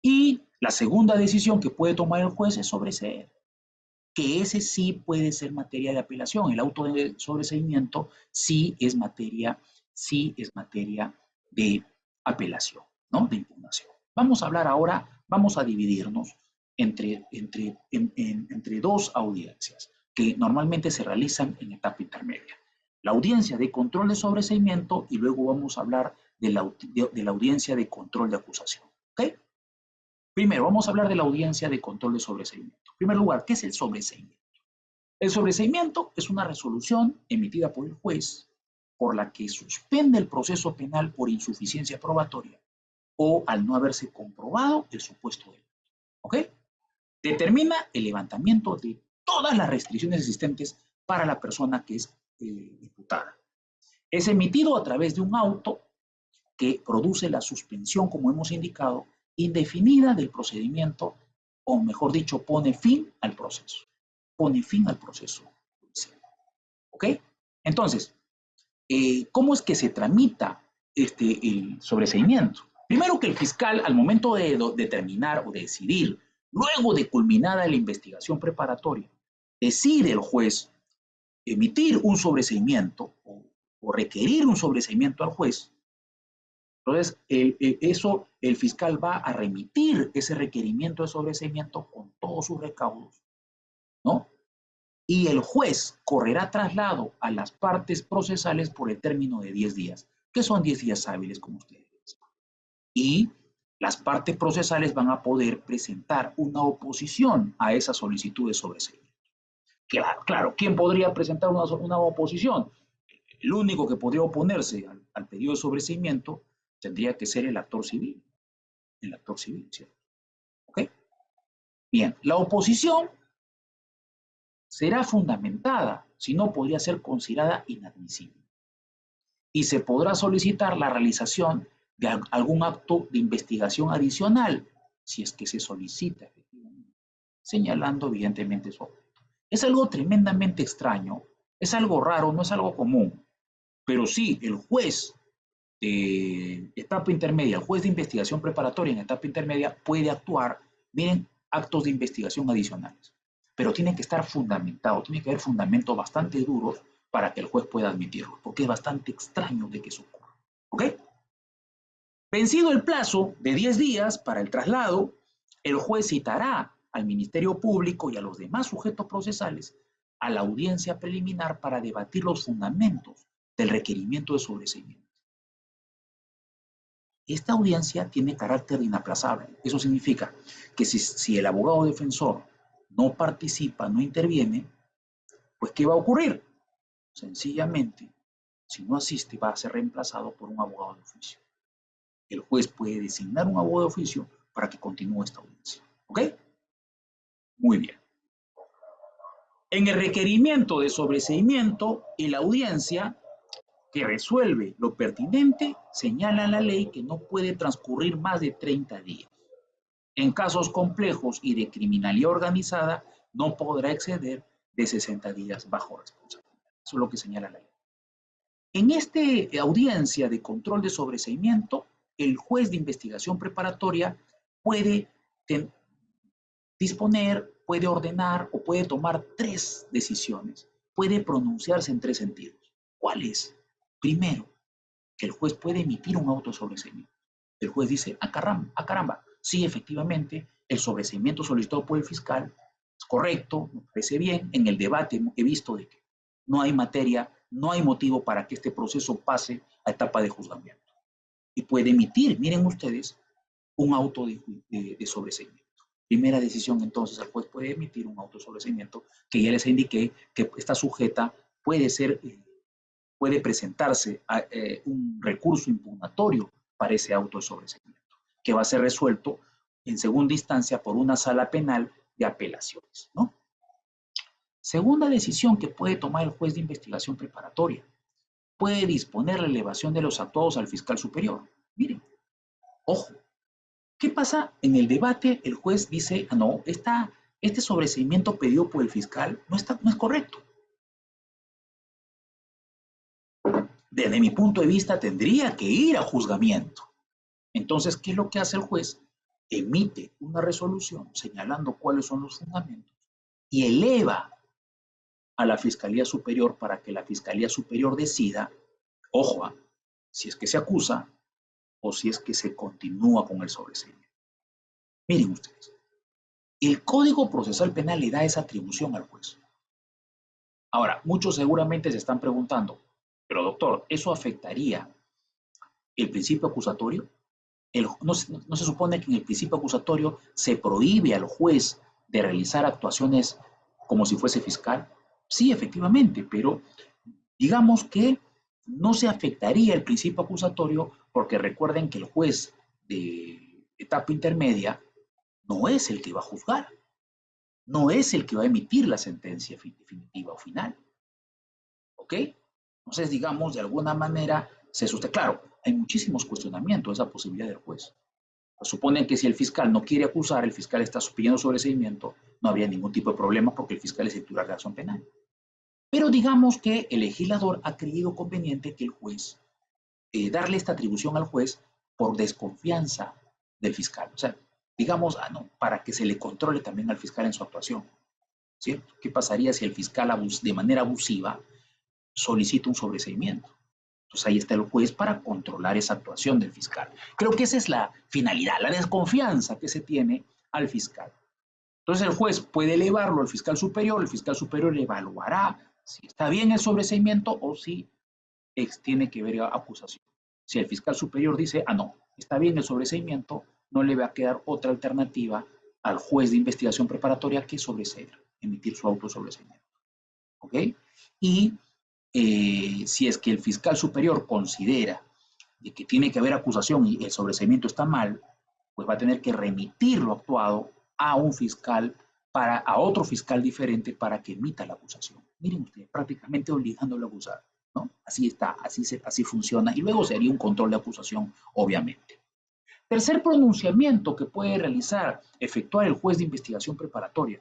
Y la segunda decisión que puede tomar el juez es sobreseer, que ese sí puede ser materia de apelación. El auto de sobreseimiento sí es materia de apelación, ¿no? De impugnación. Vamos a hablar ahora, vamos a dividirnos entre dos audiencias que normalmente se realizan en etapa intermedia. La audiencia de control de sobreseimiento y luego vamos a hablar de la audiencia de control de acusación. ¿Ok? Primero, vamos a hablar de la audiencia de control de sobreseimiento. En primer lugar, ¿qué es el sobreseimiento? El sobreseimiento es una resolución emitida por el juez por la que suspende el proceso penal por insuficiencia probatoria o al no haberse comprobado el supuesto delito. ¿Ok? Determina el levantamiento de todas las restricciones existentes para la persona que es imputada. Es emitido a través de un auto que produce la suspensión, como hemos indicado, indefinida del procedimiento, o mejor dicho, pone fin al proceso. Pone fin al proceso judicial. ¿Ok? Entonces, ¿cómo es que se tramita el sobreseimiento? Primero que el fiscal, al momento de determinar o de decidir, luego de culminada la investigación preparatoria, decide el juez emitir un sobreseimiento o requerir un sobreseimiento al juez. Entonces, el fiscal va a remitir ese requerimiento de sobreseimiento con todos sus recaudos, ¿no? Y el juez correrá traslado a las partes procesales por el término de 10 días, que son 10 días hábiles, como ustedes saben. Y las partes procesales van a poder presentar una oposición a esa solicitud de sobreseimiento. Claro, ¿quién podría presentar una oposición? El único que podría oponerse al pedido de sobreseimiento tendría que ser el actor civil. El actor civil, ¿cierto? ¿Ok? Bien, la oposición será fundamentada, si no podría ser considerada inadmisible. Y se podrá solicitar la realización de algún acto de investigación adicional, si es que se solicita, efectivamente, señalando evidentemente su objeto. Es algo tremendamente extraño, es algo raro, no es algo común, pero sí, el juez de etapa intermedia, el juez de investigación preparatoria en etapa intermedia puede actuar, miren, actos de investigación adicionales, pero tiene que estar fundamentado, tiene que haber fundamentos bastante duros para que el juez pueda admitirlo, porque es bastante extraño de que eso ocurra. ¿Ok? Vencido el plazo de 10 días para el traslado, el juez citará al Ministerio Público y a los demás sujetos procesales a la audiencia preliminar para debatir los fundamentos del requerimiento de sobreseimiento. Esta audiencia tiene carácter inaplazable. Eso significa que si el abogado defensor no participa, no interviene, pues ¿qué va a ocurrir? Sencillamente, si no asiste, va a ser reemplazado por un abogado de oficio. El juez puede designar un abogado de oficio para que continúe esta audiencia. ¿Ok? Muy bien. En el requerimiento de sobreseimiento y la audiencia que resuelve lo pertinente, señala la ley que no puede transcurrir más de 30 días. En casos complejos y de criminalidad organizada, no podrá exceder de 60 días bajo responsabilidad. Eso es lo que señala la ley. En esta audiencia de control de sobreseimiento, el juez de investigación preparatoria puede disponer, puede ordenar o puede tomar 3 decisiones. Puede pronunciarse en 3 sentidos. ¿Cuáles? Primero, que el juez puede emitir un auto de sobreseimiento. El juez dice, caramba, sí, efectivamente, el sobreseimiento solicitado por el fiscal es correcto, me parece bien. En el debate he visto de que no hay materia, no hay motivo para que este proceso pase a etapa de juzgamiento. Y puede emitir, miren ustedes, un auto de sobreseimiento. Primera decisión, entonces, el juez puede emitir un auto de sobreseimiento que ya les indiqué que está sujeta, puede presentarse un recurso impugnatorio para ese auto de sobreseimiento, que va a ser resuelto en segunda instancia por una sala penal de apelaciones, ¿no? Segunda decisión que puede tomar el juez de investigación preparatoria. Puede disponer la elevación de los actuados al fiscal superior. Miren, ojo, ¿qué pasa? En el debate el juez dice, no, este sobreseimiento pedido por el fiscal no es correcto. Desde mi punto de vista tendría que ir a juzgamiento. Entonces, ¿qué es lo que hace el juez? Emite una resolución señalando cuáles son los fundamentos y eleva a la Fiscalía Superior para que la Fiscalía Superior decida, ojo, si es que se acusa o si es que se continúa con el sobreseimiento. Miren ustedes, el Código Procesal Penal le da esa atribución al juez. Ahora, muchos seguramente se están preguntando, pero doctor, ¿eso afectaría el principio acusatorio? No se supone que en el principio acusatorio se prohíbe al juez de realizar actuaciones como si fuese fiscal. Sí, efectivamente, pero digamos que no se afectaría el principio acusatorio porque recuerden que el juez de etapa intermedia no es el que va a juzgar, no es el que va a emitir la sentencia definitiva o final. ¿Ok? Entonces, digamos, de alguna manera se sustenta. Claro, hay muchísimos cuestionamientos de esa posibilidad del juez. Supone que si el fiscal no quiere acusar, el fiscal está pidiendo sobreseimiento, no habría ningún tipo de problema porque el fiscal es el titular de la acción penal. Pero digamos que el legislador ha creído conveniente que el juez, darle esta atribución al juez por desconfianza del fiscal. O sea, digamos, no, para que se le controle también al fiscal en su actuación. ¿Cierto? ¿Qué pasaría si el fiscal de manera abusiva solicita un sobreseimiento? Entonces ahí está el juez para controlar esa actuación del fiscal. Creo que esa es la finalidad, la desconfianza que se tiene al fiscal. Entonces el juez puede elevarlo al fiscal superior, el fiscal superior evaluará si está bien el sobreseimiento o si tiene que ver acusación. Si el fiscal superior dice, no, está bien el sobreseimiento, no le va a quedar otra alternativa al juez de investigación preparatoria que sobreseer, emitir su auto sobreseimiento. ¿Ok? Y si es que el fiscal superior considera de que tiene que haber acusación y el sobreseimiento está mal, pues va a tener que remitir lo actuado a un fiscal, a otro fiscal diferente para que emita la acusación. Miren ustedes, prácticamente obligándolo a acusar, ¿no? Así está, así funciona, y luego se haría un control de acusación, obviamente. Tercer pronunciamiento que puede efectuar el juez de investigación preparatoria: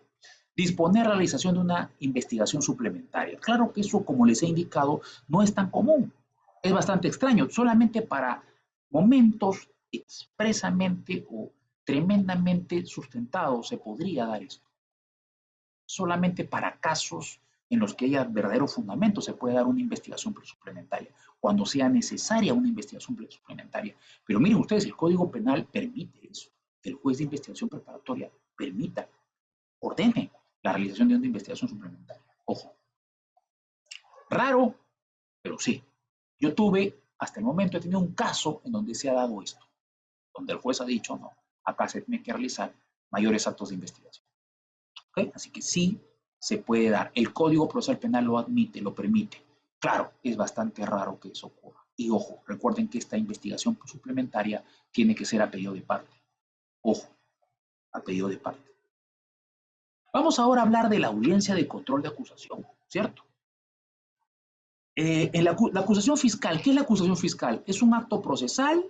disponer la realización de una investigación suplementaria. Claro que eso, como les he indicado, no es tan común. Es bastante extraño. Solamente para momentos expresamente o tremendamente sustentados se podría dar esto. Solamente para casos en los que haya verdadero fundamento se puede dar una investigación suplementaria, cuando sea necesaria una investigación suplementaria. Pero miren ustedes, el Código Penal permite eso. El juez de investigación preparatoria permita, ordene la realización de una investigación suplementaria. Ojo. Raro, pero sí. Yo hasta el momento he tenido un caso en donde se ha dado esto, donde el juez ha dicho, no, acá se tiene que realizar mayores actos de investigación. ¿Okay? Así que sí se puede dar. El Código Procesal Penal lo admite, lo permite. Claro, es bastante raro que eso ocurra. Y ojo, recuerden que esta investigación suplementaria tiene que ser a pedido de parte. Ojo, a pedido de parte. Vamos ahora a hablar de la audiencia de control de acusación, ¿cierto? La acusación fiscal, ¿qué es la acusación fiscal? Es un acto procesal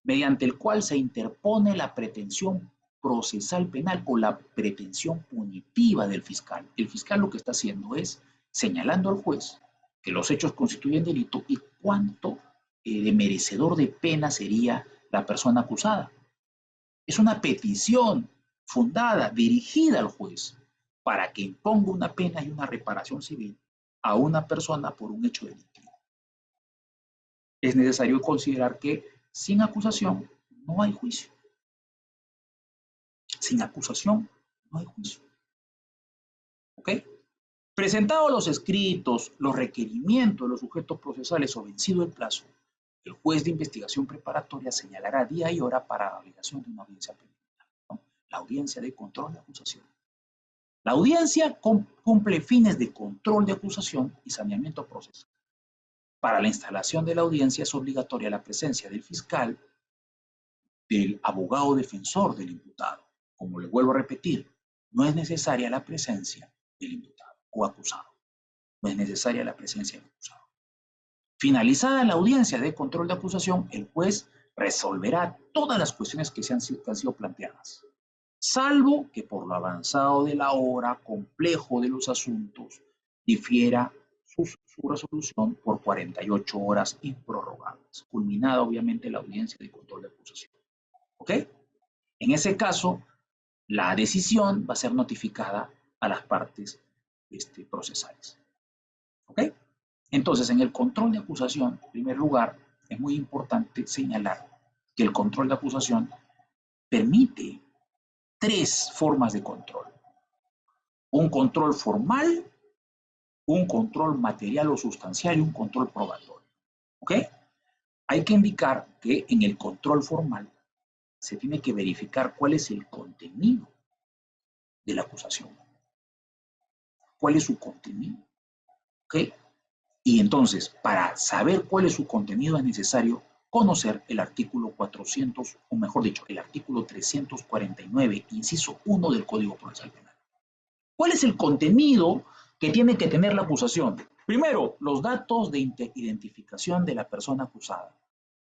mediante el cual se interpone la pretensión procesal penal o la pretensión punitiva del fiscal. El fiscal lo que está haciendo es señalando al juez que los hechos constituyen delito y cuánto de merecedor de pena sería la persona acusada. Es una petición fundada, dirigida al juez, para que imponga una pena y una reparación civil a una persona por un hecho delictivo. Es necesario considerar que sin acusación no hay juicio. Sin acusación no hay juicio. ¿Ok? Presentados los escritos, los requerimientos de los sujetos procesales o vencido el plazo, el juez de investigación preparatoria señalará día y hora para la obligación de una audiencia penal, ¿no? La audiencia de control de acusación. La audiencia cumple fines de control de acusación y saneamiento procesal. Para la instalación de la audiencia es obligatoria la presencia del fiscal, del abogado defensor del imputado. Como le vuelvo a repetir, no es necesaria la presencia del imputado o acusado. No es necesaria la presencia del acusado. Finalizada la audiencia de control de acusación, el juez resolverá todas las cuestiones que han sido planteadas, salvo que por lo avanzado de la hora, complejo de los asuntos, difiera su resolución por 48 horas improrrogables, culminada obviamente la audiencia de control de acusación. ¿Ok? En ese caso, la decisión va a ser notificada a las partes procesales. ¿Ok? Entonces, en el control de acusación, en primer lugar, es muy importante señalar que el control de acusación permite 3 formas de control. Un control formal, un control material o sustancial y un control probatorio. ¿Ok? Hay que indicar que en el control formal se tiene que verificar cuál es el contenido de la acusación. ¿Cuál es su contenido? ¿Ok? Y entonces, para saber cuál es su contenido es necesario conocer el artículo 400, o mejor dicho, el artículo 349, inciso 1 del Código Procesal Penal. ¿Cuál es el contenido que tiene que tener la acusación? Primero, los datos de identificación de la persona acusada.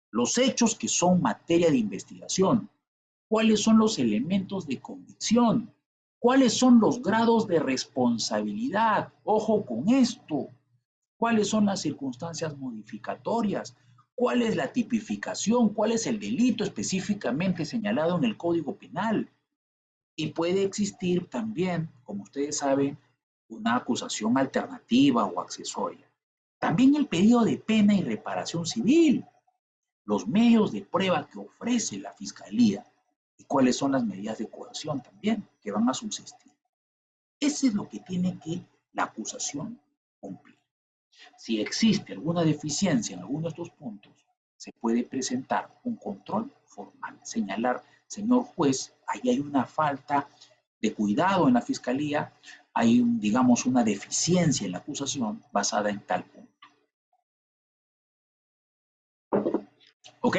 Los hechos que son materia de investigación. ¿Cuáles son los elementos de convicción? ¿Cuáles son los grados de responsabilidad? Ojo con esto. ¿Cuáles son las circunstancias modificatorias? ¿Cuál es la tipificación? ¿Cuál es el delito específicamente señalado en el Código Penal? Y puede existir también, como ustedes saben, una acusación alternativa o accesoria. También el pedido de pena y reparación civil, los medios de prueba que ofrece la Fiscalía y cuáles son las medidas de coerción también que van a subsistir. Eso es lo que tiene que la acusación cumplir. Si existe alguna deficiencia en alguno de estos puntos, se puede presentar un control formal, señalar, señor juez, ahí hay una falta de cuidado en la fiscalía, hay, digamos, una deficiencia en la acusación basada en tal punto. ¿Ok?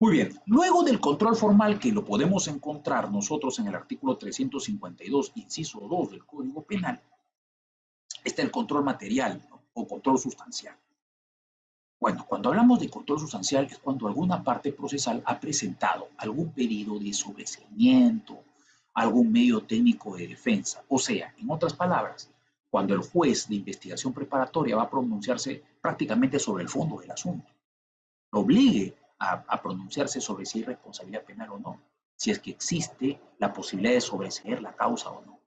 Muy bien. Luego del control formal, que lo podemos encontrar nosotros en el artículo 352, inciso 2 del Código Penal, está el control material, ¿no? O control sustancial. Bueno, cuando hablamos de control sustancial es cuando alguna parte procesal ha presentado algún pedido de sobreseimiento, algún medio técnico de defensa. O sea, en otras palabras, cuando el juez de investigación preparatoria va a pronunciarse prácticamente sobre el fondo del asunto, lo obligue a pronunciarse sobre si hay responsabilidad penal o no, si es que existe la posibilidad de sobreseer la causa o no.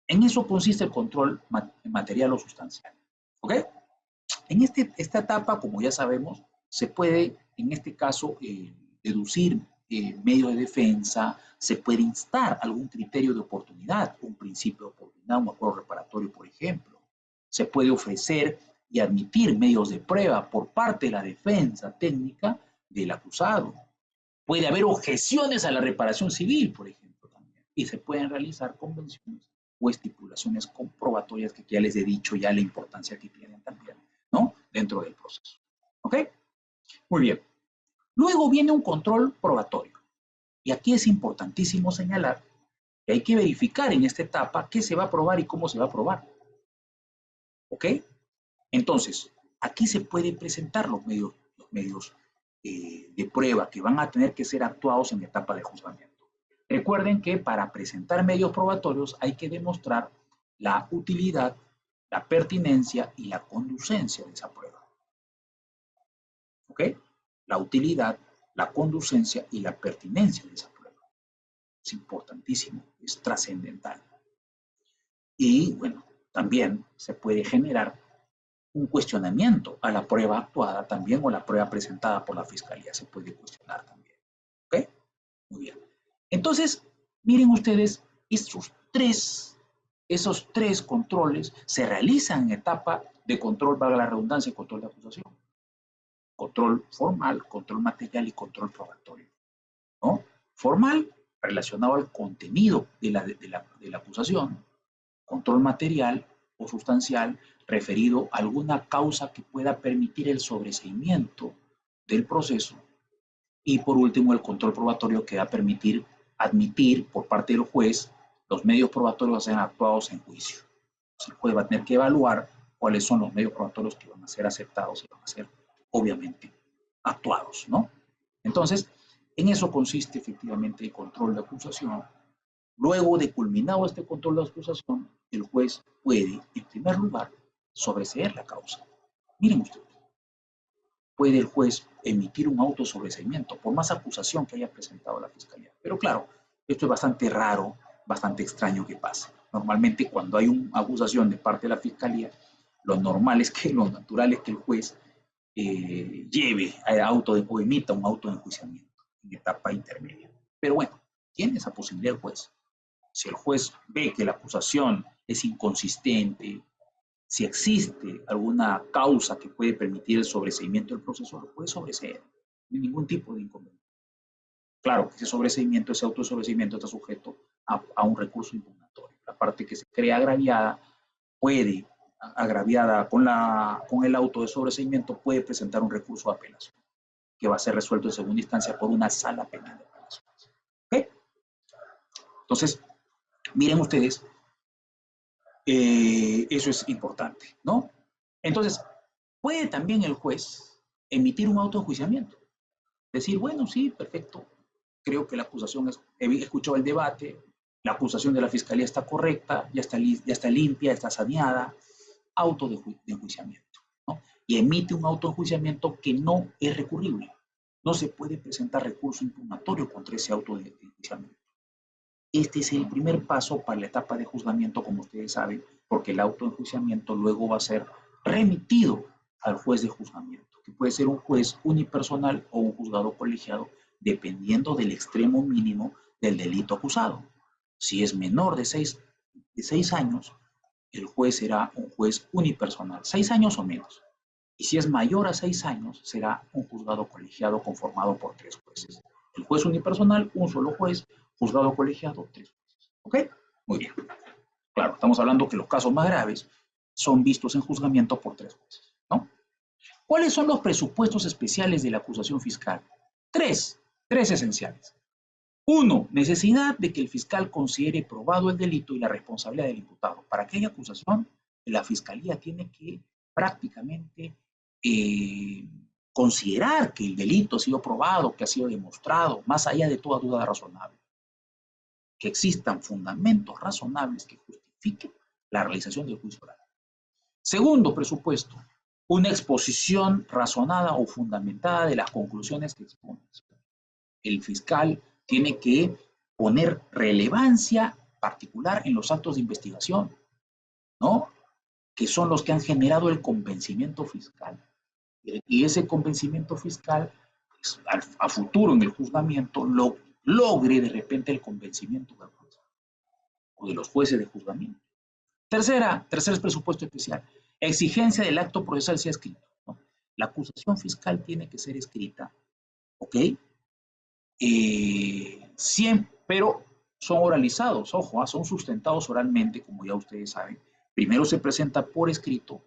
En eso consiste el control material o sustancial. ¿Ok? En esta etapa, como ya sabemos, se puede, en este caso, deducir medios de defensa, se puede instar algún criterio de oportunidad, un principio de oportunidad, un acuerdo reparatorio, por ejemplo. Se puede ofrecer y admitir medios de prueba por parte de la defensa técnica del acusado. Puede haber objeciones a la reparación civil, por ejemplo, también. Y se pueden realizar convenciones o estipulaciones comprobatorias que ya les he dicho ya la importancia que tienen también, ¿no? Dentro del proceso. ¿Ok? Muy bien. Luego viene un control probatorio. Y aquí es importantísimo señalar que hay que verificar en esta etapa qué se va a probar y cómo se va a probar. ¿Ok? Entonces, aquí se pueden presentar los medios de prueba que van a tener que ser actuados en etapa de juzgamiento. Recuerden que para presentar medios probatorios hay que demostrar la utilidad, la pertinencia y la conducencia de esa prueba. ¿Ok? La utilidad, la conducencia y la pertinencia de esa prueba. Es importantísimo, es trascendental. Y bueno, también se puede generar un cuestionamiento a la prueba actuada también o la prueba presentada por la fiscalía. Se puede cuestionar también. ¿Ok? Muy bien. Entonces, miren ustedes, esos tres controles se realizan en etapa de control, valga la redundancia, y control de acusación. Control formal, control material y control probatorio. ¿No? Formal, relacionado al contenido de la acusación. Control material o sustancial, referido a alguna causa que pueda permitir el sobreseimiento del proceso. Y por último, el control probatorio, que va a permitir admitir por parte del juez los medios probatorios a ser actuados en juicio. El juez va a tener que evaluar cuáles son los medios probatorios que van a ser aceptados y van a ser, obviamente, actuados, ¿no? Entonces, en eso consiste efectivamente el control de acusación. Luego de culminado este control de acusación, el juez puede, en primer lugar, sobreseer la causa. Miren ustedes, puede el juez emitir un auto de sobreseimiento por más acusación que haya presentado la fiscalía. Pero claro, esto es bastante raro, bastante extraño que pase. Normalmente cuando hay una acusación de parte de la fiscalía, lo normal es que, lo natural es que el juez lleve o emita un auto de enjuiciamiento en etapa intermedia. Pero bueno, tiene esa posibilidad el juez. Si el juez ve que la acusación es inconsistente, si existe alguna causa que puede permitir el sobreseimiento del proceso, lo puede sobreseer, sin ningún tipo de inconveniente. Claro que ese sobreseimiento, ese autosobreseimiento está sujeto a un recurso impugnatorio. La parte que se crea agraviada puede, agraviada con el auto de sobreseimiento, puede presentar un recurso de apelación, que va a ser resuelto en segunda instancia por una sala penal de apelaciones. ¿Okay? Entonces, miren ustedes, Eso es importante, ¿no? Entonces, puede también el juez emitir un autoenjuiciamiento. Decir, bueno, sí, perfecto, creo que la acusación es, he escuchado el debate, la acusación de la fiscalía está correcta, ya está limpia, está saneada, auto de enjuiciamiento, ¿no? Y emite un autoenjuiciamiento que no es recurrible. No se puede presentar recurso impugnatorio contra ese auto de enjuiciamiento. Este es el primer paso para la etapa de juzgamiento, como ustedes saben, porque el autoenjuiciamiento luego va a ser remitido al juez de juzgamiento, que puede ser un juez unipersonal o un juzgado colegiado, dependiendo del extremo mínimo del delito acusado. Si es menor de 6 años, el juez será un juez unipersonal, 6 años o menos. Y si es mayor a 6 años, será un juzgado colegiado conformado por 3 jueces. El juez unipersonal, un solo juez, juzgado colegiado, 3 jueces. ¿Ok? Muy bien. Claro, estamos hablando que los casos más graves son vistos en juzgamiento por 3 jueces, ¿no? ¿Cuáles son los presupuestos especiales de la acusación fiscal? Tres esenciales. Uno, necesidad de que el fiscal considere probado el delito y la responsabilidad del imputado. Para aquella acusación, la fiscalía tiene que prácticamente eh, considerar que el delito ha sido probado, que ha sido demostrado, más allá de toda duda razonable. Que existan fundamentos razonables que justifiquen la realización del juicio oral. Segundo presupuesto, una exposición razonada o fundamentada de las conclusiones que expone. El fiscal tiene que poner relevancia particular en los actos de investigación, ¿no? Que son los que han generado el convencimiento fiscal. Y ese convencimiento fiscal, pues, a futuro en el juzgamiento, logre de repente el convencimiento del juez o de los jueces de juzgamiento. Tercer presupuesto especial, exigencia del acto procesal sea escrito, ¿no? La acusación fiscal tiene que ser escrita, ¿ok? Siempre, pero son oralizados, ojo, son sustentados oralmente, como ya ustedes saben. Primero se presenta por escrito,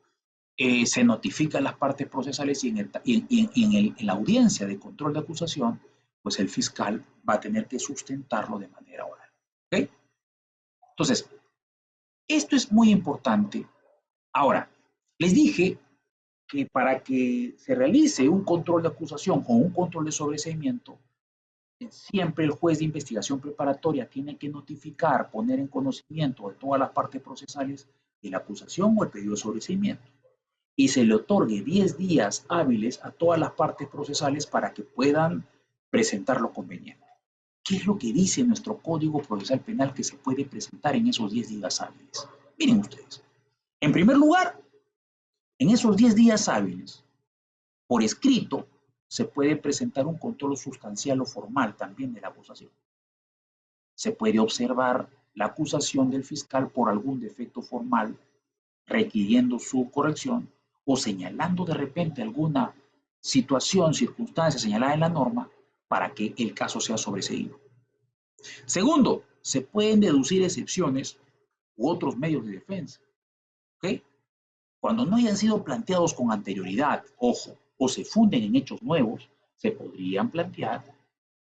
se notifican las partes procesales y en la audiencia de control de acusación, pues el fiscal va a tener que sustentarlo de manera oral. ¿Ok? Entonces, esto es muy importante. Ahora, les dije que para que se realice un control de acusación o un control de sobreseimiento, siempre el juez de investigación preparatoria tiene que notificar, poner en conocimiento de todas las partes procesales de la acusación o el pedido de sobreseimiento. Y se le otorgue 10 días hábiles a todas las partes procesales para que puedan presentar lo conveniente. ¿Qué es lo que dice nuestro Código Procesal Penal que se puede presentar en esos 10 días hábiles? Miren ustedes. En primer lugar, en esos 10 días hábiles, por escrito, se puede presentar un control sustancial o formal también de la acusación. Se puede observar la acusación del fiscal por algún defecto formal, requiriendo su corrección o señalando de repente alguna situación, circunstancia señalada en la norma para que el caso sea sobreseído. Segundo, se pueden deducir excepciones u otros medios de defensa. ¿Ok? Cuando no hayan sido planteados con anterioridad, ojo, o se funden en hechos nuevos, se podrían plantear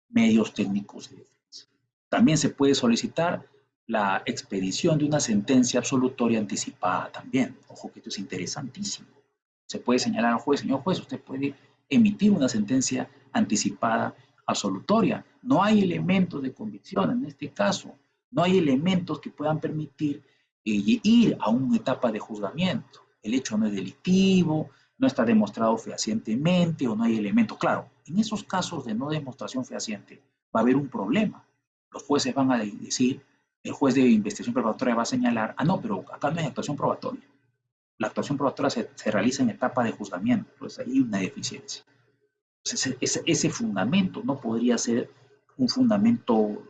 medios técnicos de defensa. También se puede solicitar la expedición de una sentencia absolutoria anticipada también. Ojo que esto es interesantísimo. Se puede señalar al juez, señor juez, usted puede emitir una sentencia anticipada absolutoria. No hay elementos de convicción en este caso. No hay elementos que puedan permitir ir a una etapa de juzgamiento. El hecho no es delictivo, no está demostrado fehacientemente o no hay elementos. Claro, en esos casos de no demostración fehaciente va a haber un problema. Los jueces van a decir, el juez de investigación preparatoria va a señalar, no, pero acá no hay actuación probatoria. La actuación probatoria se realiza en etapa de juzgamiento, pues ahí hay una deficiencia. Entonces, ese fundamento no podría ser un fundamento,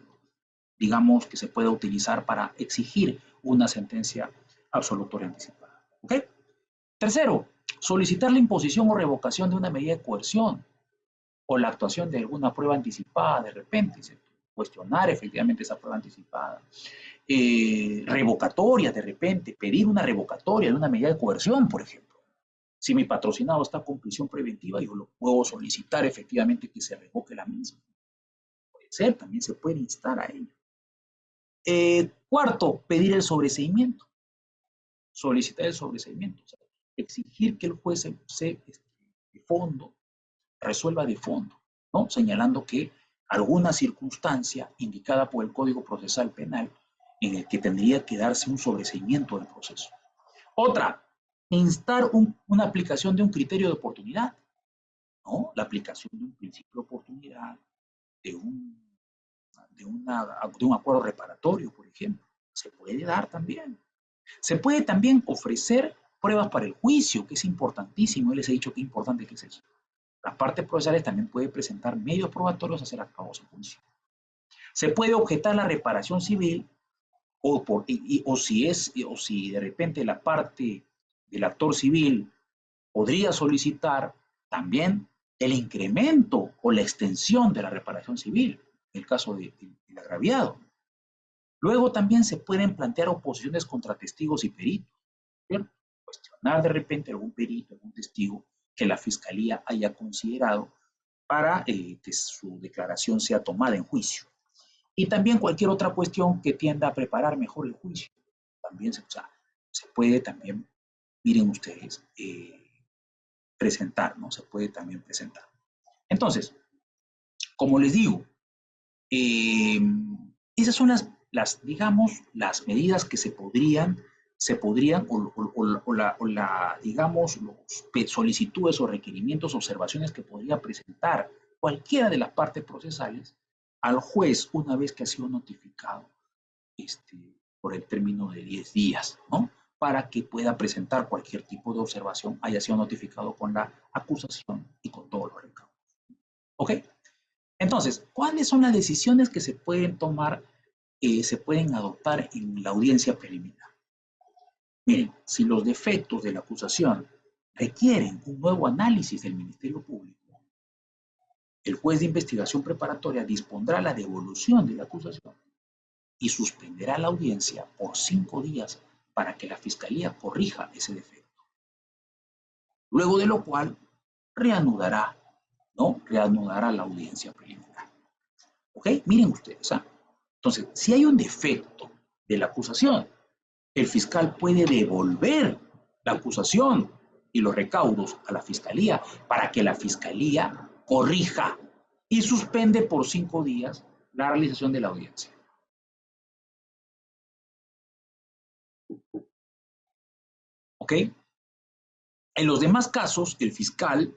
digamos, que se pueda utilizar para exigir una sentencia absolutoria anticipada. ¿Ok? Tercero, solicitar la imposición o revocación de una medida de coerción o la actuación de alguna prueba anticipada de repente, cuestionar efectivamente esa prueba anticipada. Revocatoria de repente, pedir una revocatoria de una medida de coerción, por ejemplo. Si mi patrocinado está con prisión preventiva, yo lo puedo solicitar efectivamente que se revoque la misma. Puede ser, también se puede instar a ello. Cuarto, pedir el sobreseimiento. solicitar el sobreseimiento, o sea, exigir que el juez de fondo resuelva de fondo, ¿no? Señalando que alguna circunstancia indicada por el Código Procesal Penal en el que tendría que darse un sobreseimiento del proceso. Otra, instar una aplicación de un criterio de oportunidad, ¿no? La aplicación de un principio de oportunidad, de un acuerdo reparatorio, por ejemplo. Se puede dar también. Se puede también ofrecer pruebas para el juicio, que es importantísimo. Yo les he dicho qué importante que es eso. Las partes procesales también pueden presentar medios probatorios a ser actuados en juicio. Se puede objetar la reparación civil o si de repente la parte del actor civil podría solicitar también el incremento o la extensión de la reparación civil, en el caso del agraviado. Luego también se pueden plantear oposiciones contra testigos y peritos, ¿cierto? Cuestionar de repente algún perito, algún testigo que la fiscalía haya considerado para que su declaración sea tomada en juicio. Y también cualquier otra cuestión que tienda a preparar mejor el juicio. También o sea, se puede también, miren ustedes, presentar, ¿no? Se puede también presentar. Entonces, como les digo, eh, esas son digamos, las medidas que digamos, los solicitudes o requerimientos, observaciones que podría presentar cualquiera de las partes procesales al juez una vez que ha sido notificado por el término de 10 días, ¿no? Para que pueda presentar cualquier tipo de observación, haya sido notificado con la acusación y con todos los recaudos. ¿Ok? Entonces, ¿cuáles son las decisiones que se pueden tomar, se pueden adoptar en la audiencia preliminar? Miren, si los defectos de la acusación requieren un nuevo análisis del Ministerio Público, el juez de investigación preparatoria dispondrá la devolución de la acusación y suspenderá la audiencia por 5 días para que la Fiscalía corrija ese defecto. Luego de lo cual reanudará, ¿no? Reanudará la audiencia preliminar. ¿Ok? Miren ustedes, ¿ah? Entonces, si hay un defecto de la acusación, el fiscal puede devolver la acusación y los recaudos a la Fiscalía para que la Fiscalía corrija y suspende por 5 días la realización de la audiencia. ¿Ok? En los demás casos, el fiscal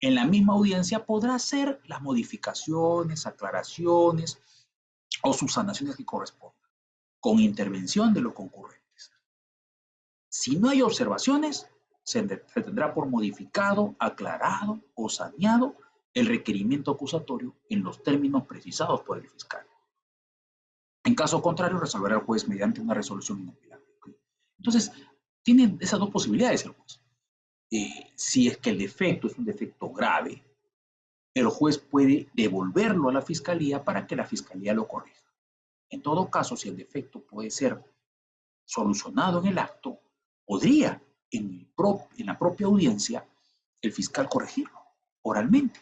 en la misma audiencia podrá hacer las modificaciones, aclaraciones o subsanaciones que correspondan, con intervención de los concurrentes. Si no hay observaciones, se tendrá por modificado, aclarado o saneado el requerimiento acusatorio en los términos precisados por el fiscal. En caso contrario, resolverá el juez mediante una resolución inapelable. Entonces, tienen esas dos posibilidades el juez. Si es que el defecto es un defecto grave, el juez puede devolverlo a la fiscalía para que la fiscalía lo corrija. En todo caso, si el defecto puede ser solucionado en el acto, podría en la propia audiencia el fiscal corregirlo oralmente.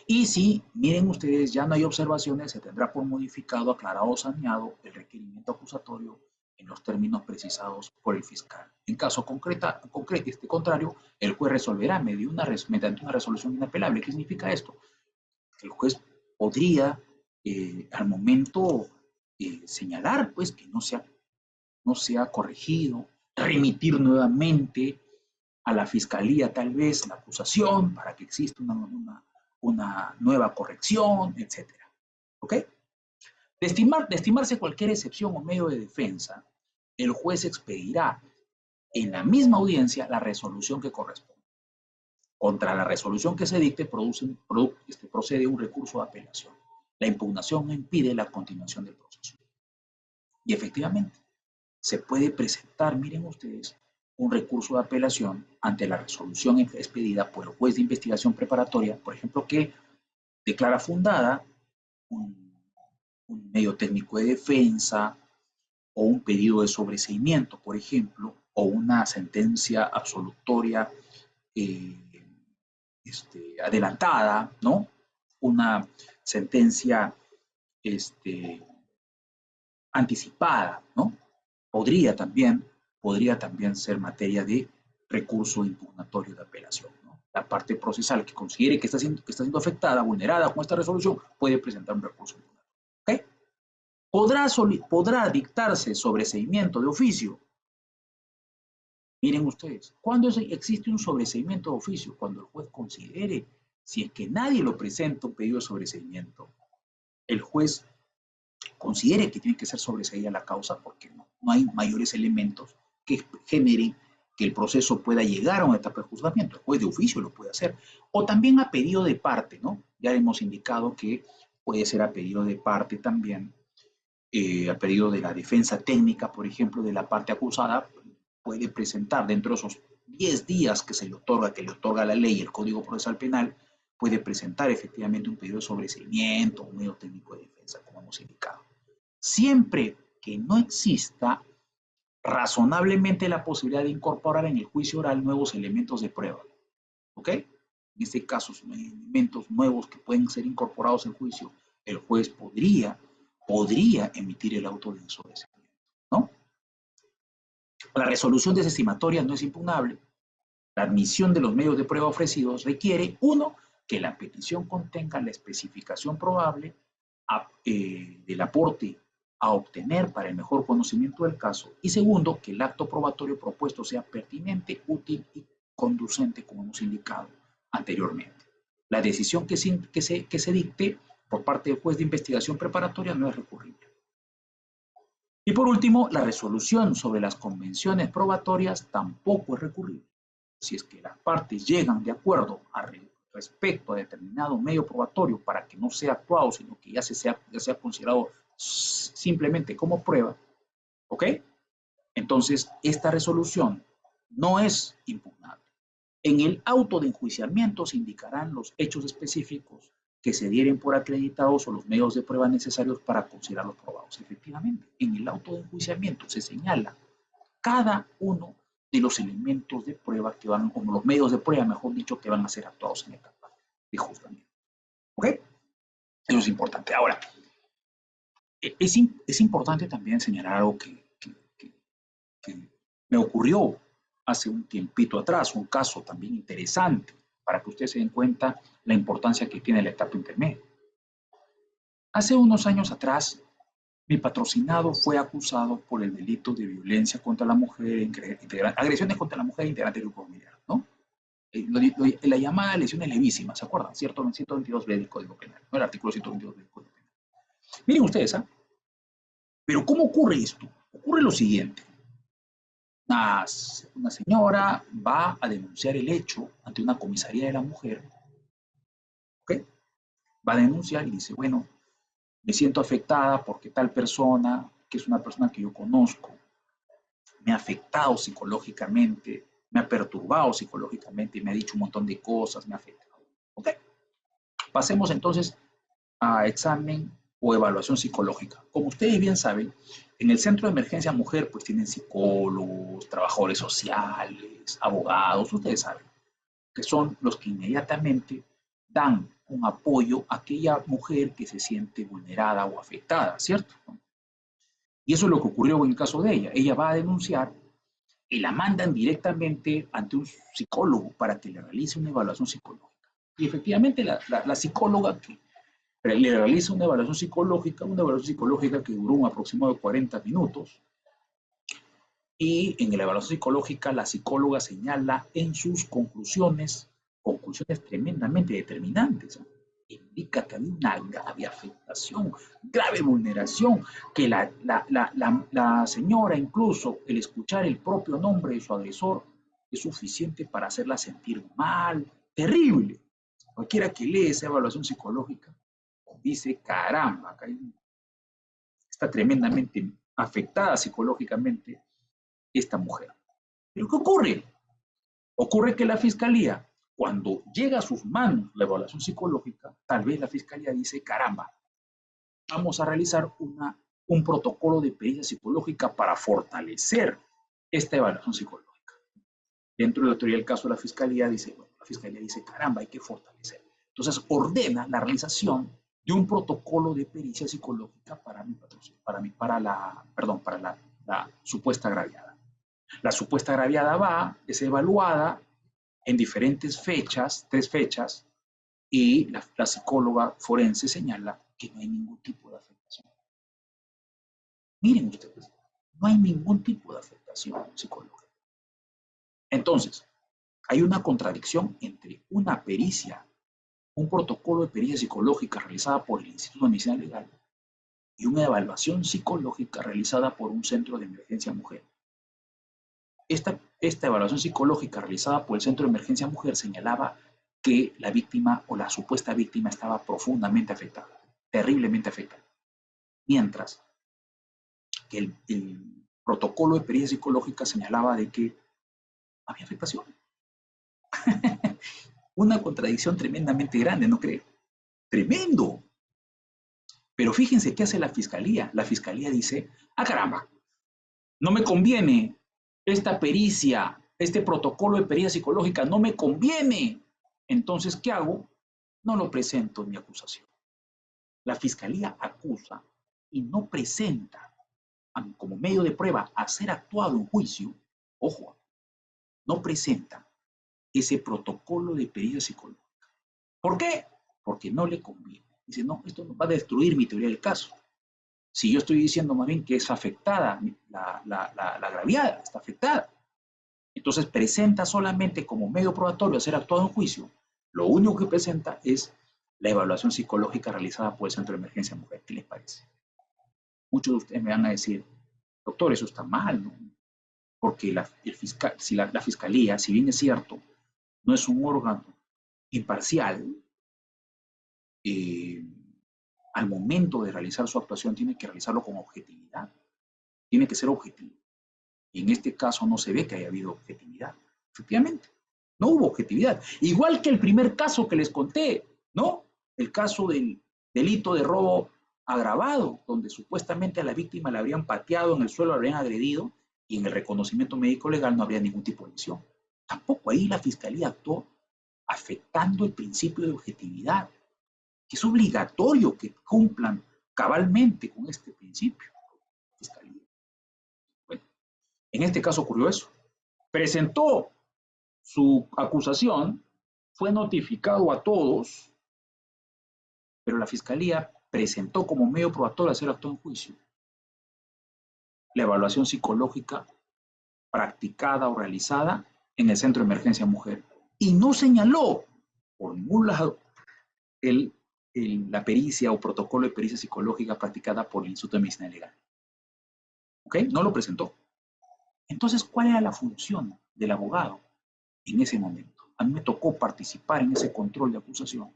Y si, miren ustedes, ya no hay observaciones, se tendrá por modificado, aclarado o saneado el requerimiento acusatorio en los términos precisados por el fiscal. En caso contrario, el juez resolverá mediante una resolución inapelable. ¿Qué significa esto? El juez podría, al momento, señalar pues, que no se ha corregido, remitir nuevamente a la fiscalía tal vez la acusación para que exista una nueva corrección, etc. ¿Ok? De estimarse cualquier excepción o medio de defensa, el juez expedirá en la misma audiencia la resolución que corresponde. Contra la resolución que se dicte procede un recurso de apelación. La impugnación no impide la continuación del proceso. Y efectivamente, se puede presentar, miren ustedes, un recurso de apelación ante la resolución expedida por el juez de investigación preparatoria, por ejemplo, que declara fundada un medio técnico de defensa o un pedido de sobreseimiento, por ejemplo, o una sentencia absolutoria adelantada, ¿no? Una sentencia anticipada, ¿no? podría también ser materia de recurso impugnatorio de apelación, ¿no? La parte procesal que considere que está siendo afectada, vulnerada con esta resolución, puede presentar un recurso impugnatorio. ¿Ok? ¿Podrá dictarse sobreseimiento de oficio? Miren ustedes, ¿cuándo existe un sobreseimiento de oficio? Cuando el juez considere, si es que nadie lo presenta un pedido de sobreseimiento, el juez considere que tiene que ser sobreseída la causa porque no hay mayores elementos que generen que el proceso pueda llegar a una etapa de juzgamiento. El juez de oficio lo puede hacer. O también a pedido de parte, ¿no? Ya hemos indicado que puede ser a pedido de parte también, a pedido de la defensa técnica, por ejemplo, de la parte acusada, puede presentar dentro de esos 10 días que que le otorga la ley y el Código Procesal Penal, puede presentar efectivamente un pedido de sobreseimiento, un medio técnico de defensa, como hemos indicado. Siempre que no exista razonablemente la posibilidad de incorporar en el juicio oral nuevos elementos de prueba. ¿Ok? En este caso, son elementos nuevos que pueden ser incorporados al juicio, el juez podría emitir el auto de sobreseimiento, ¿no? La resolución desestimatoria no es impugnable. La admisión de los medios de prueba ofrecidos requiere, uno, que la petición contenga la especificación probable del aporte a obtener para el mejor conocimiento del caso, y segundo, que el acto probatorio propuesto sea pertinente, útil y conducente, como hemos indicado anteriormente. La decisión que se dicte por parte del juez de investigación preparatoria no es recurrible. Y por último, la resolución sobre las convenciones probatorias tampoco es recurrible. Si es que las partes llegan de acuerdo respecto a determinado medio probatorio para que no sea actuado, sino que ya sea considerado simplemente como prueba, ¿ok? Entonces, esta resolución no es impugnable. En el auto de enjuiciamiento se indicarán los hechos específicos que se dieren por acreditados o los medios de prueba necesarios para considerarlos probados. Efectivamente, en el auto de enjuiciamiento se señala cada uno de los elementos de prueba que van, como los medios de prueba, mejor dicho, que van a ser actuados en etapa de juzgamiento. ¿Ok? Eso es importante. Ahora, es importante también señalar algo que me ocurrió hace un tiempito atrás, un caso también interesante, para que ustedes se den cuenta la importancia que tiene la etapa intermedia. Hace unos años atrás, mi patrocinado fue acusado por el delito de violencia contra la mujer, agresiones contra la mujer integrante del grupo familiar, ¿no? La llamada lesiones levísimas, ¿se acuerdan? ¿Cierto? 122b del Código Penal, ¿no? El artículo 122b del Código Penal. Miren ustedes, ¿ah? Pero ¿cómo ocurre esto? Ocurre lo siguiente. Una señora va a denunciar el hecho ante una comisaría de la mujer, ¿ok? Va a denunciar y dice, bueno, me siento afectada porque tal persona, que es una persona que yo conozco, me ha afectado psicológicamente, me ha perturbado psicológicamente, me ha dicho un montón de cosas, me ha afectado. ¿Ok? Pasemos entonces a examen o evaluación psicológica. Como ustedes bien saben, en el Centro de Emergencia Mujer pues tienen psicólogos, trabajadores sociales, abogados, ustedes saben, que son los que inmediatamente dan un apoyo a aquella mujer que se siente vulnerada o afectada, ¿cierto? Y eso es lo que ocurrió en el caso de ella. Ella va a denunciar y la mandan directamente ante un psicólogo para que le realice una evaluación psicológica. Y efectivamente la psicóloga que le realiza una evaluación psicológica que duró un aproximado de 40 minutos, y en la evaluación psicológica la psicóloga señala en sus conclusiones tremendamente determinantes. Indica que había una grave afectación, grave vulneración, que la señora, incluso el escuchar el propio nombre de su agresor es suficiente para hacerla sentir mal, terrible. Cualquiera que lee esa evaluación psicológica dice, caramba, acá está tremendamente afectada psicológicamente esta mujer. ¿Pero qué ocurre? Ocurre que la fiscalía, cuando llega a sus manos la evaluación psicológica, tal vez la fiscalía dice, caramba, vamos a realizar un protocolo de pericia psicológica para fortalecer esta evaluación psicológica. Dentro de la teoría del caso, la fiscalía dice, caramba, hay que fortalecer. Entonces ordena la realización de un protocolo de pericia psicológica para la supuesta agraviada. La supuesta agraviada es evaluada en diferentes fechas, 3 fechas, y la psicóloga forense señala que no hay ningún tipo de afectación. Miren ustedes, no hay ningún tipo de afectación psicológica. Entonces, hay una contradicción entre una pericia, un protocolo de pericia psicológica realizada por el Instituto de Medicina Legal y una evaluación psicológica realizada por un centro de emergencia mujer. Esta evaluación psicológica realizada por el Centro de Emergencia Mujer señalaba que la víctima o la supuesta víctima estaba profundamente afectada, terriblemente afectada. Mientras que el protocolo de pericia psicológica señalaba de que había afectación. Una contradicción tremendamente grande, ¿no cree? Tremendo. Pero fíjense qué hace la fiscalía. La fiscalía dice, ah, caramba, no me conviene esta pericia, este protocolo de pericia psicológica, no me conviene. Entonces, ¿qué hago? No lo presento en mi acusación. La fiscalía acusa y no presenta como medio de prueba a ser actuado en juicio, ojo, no presenta ese protocolo de pericia psicológica. ¿Por qué? Porque no le conviene. Dice, no, esto va a destruir mi teoría del caso. Si yo estoy diciendo más bien que es afectada, la agraviada está afectada. Entonces presenta solamente como medio probatorio a ser actuado en juicio. Lo único que presenta es la evaluación psicológica realizada por el Centro de Emergencia Mujer. ¿Qué les parece? Muchos de ustedes me van a decir, doctor, eso está mal, ¿no? Porque la fiscalía, si bien es cierto, no es un órgano imparcial, al momento de realizar su actuación tiene que realizarlo con objetividad, tiene que ser objetivo. Y en este caso no se ve que haya habido objetividad. Efectivamente, no hubo objetividad. Igual que el primer caso que les conté, ¿no? El caso del delito de robo agravado, donde supuestamente a la víctima la habrían pateado en el suelo, la habrían agredido, y en el reconocimiento médico legal no habría ningún tipo de lesión. Tampoco ahí la fiscalía actuó afectando el principio de objetividad, que es obligatorio que cumplan cabalmente con este principio. Fiscalía. Bueno, en este caso ocurrió eso. Presentó su acusación, fue notificado a todos, pero la fiscalía presentó como medio probatorio a ser actuado en juicio la evaluación psicológica practicada o realizada en el Centro de Emergencia Mujer y no señaló por ningún lado la pericia o protocolo de pericia psicológica practicada por el Instituto de Medicina Legal. ¿Ok? No lo presentó. Entonces, ¿cuál era la función del abogado en ese momento? A mí me tocó participar en ese control de acusación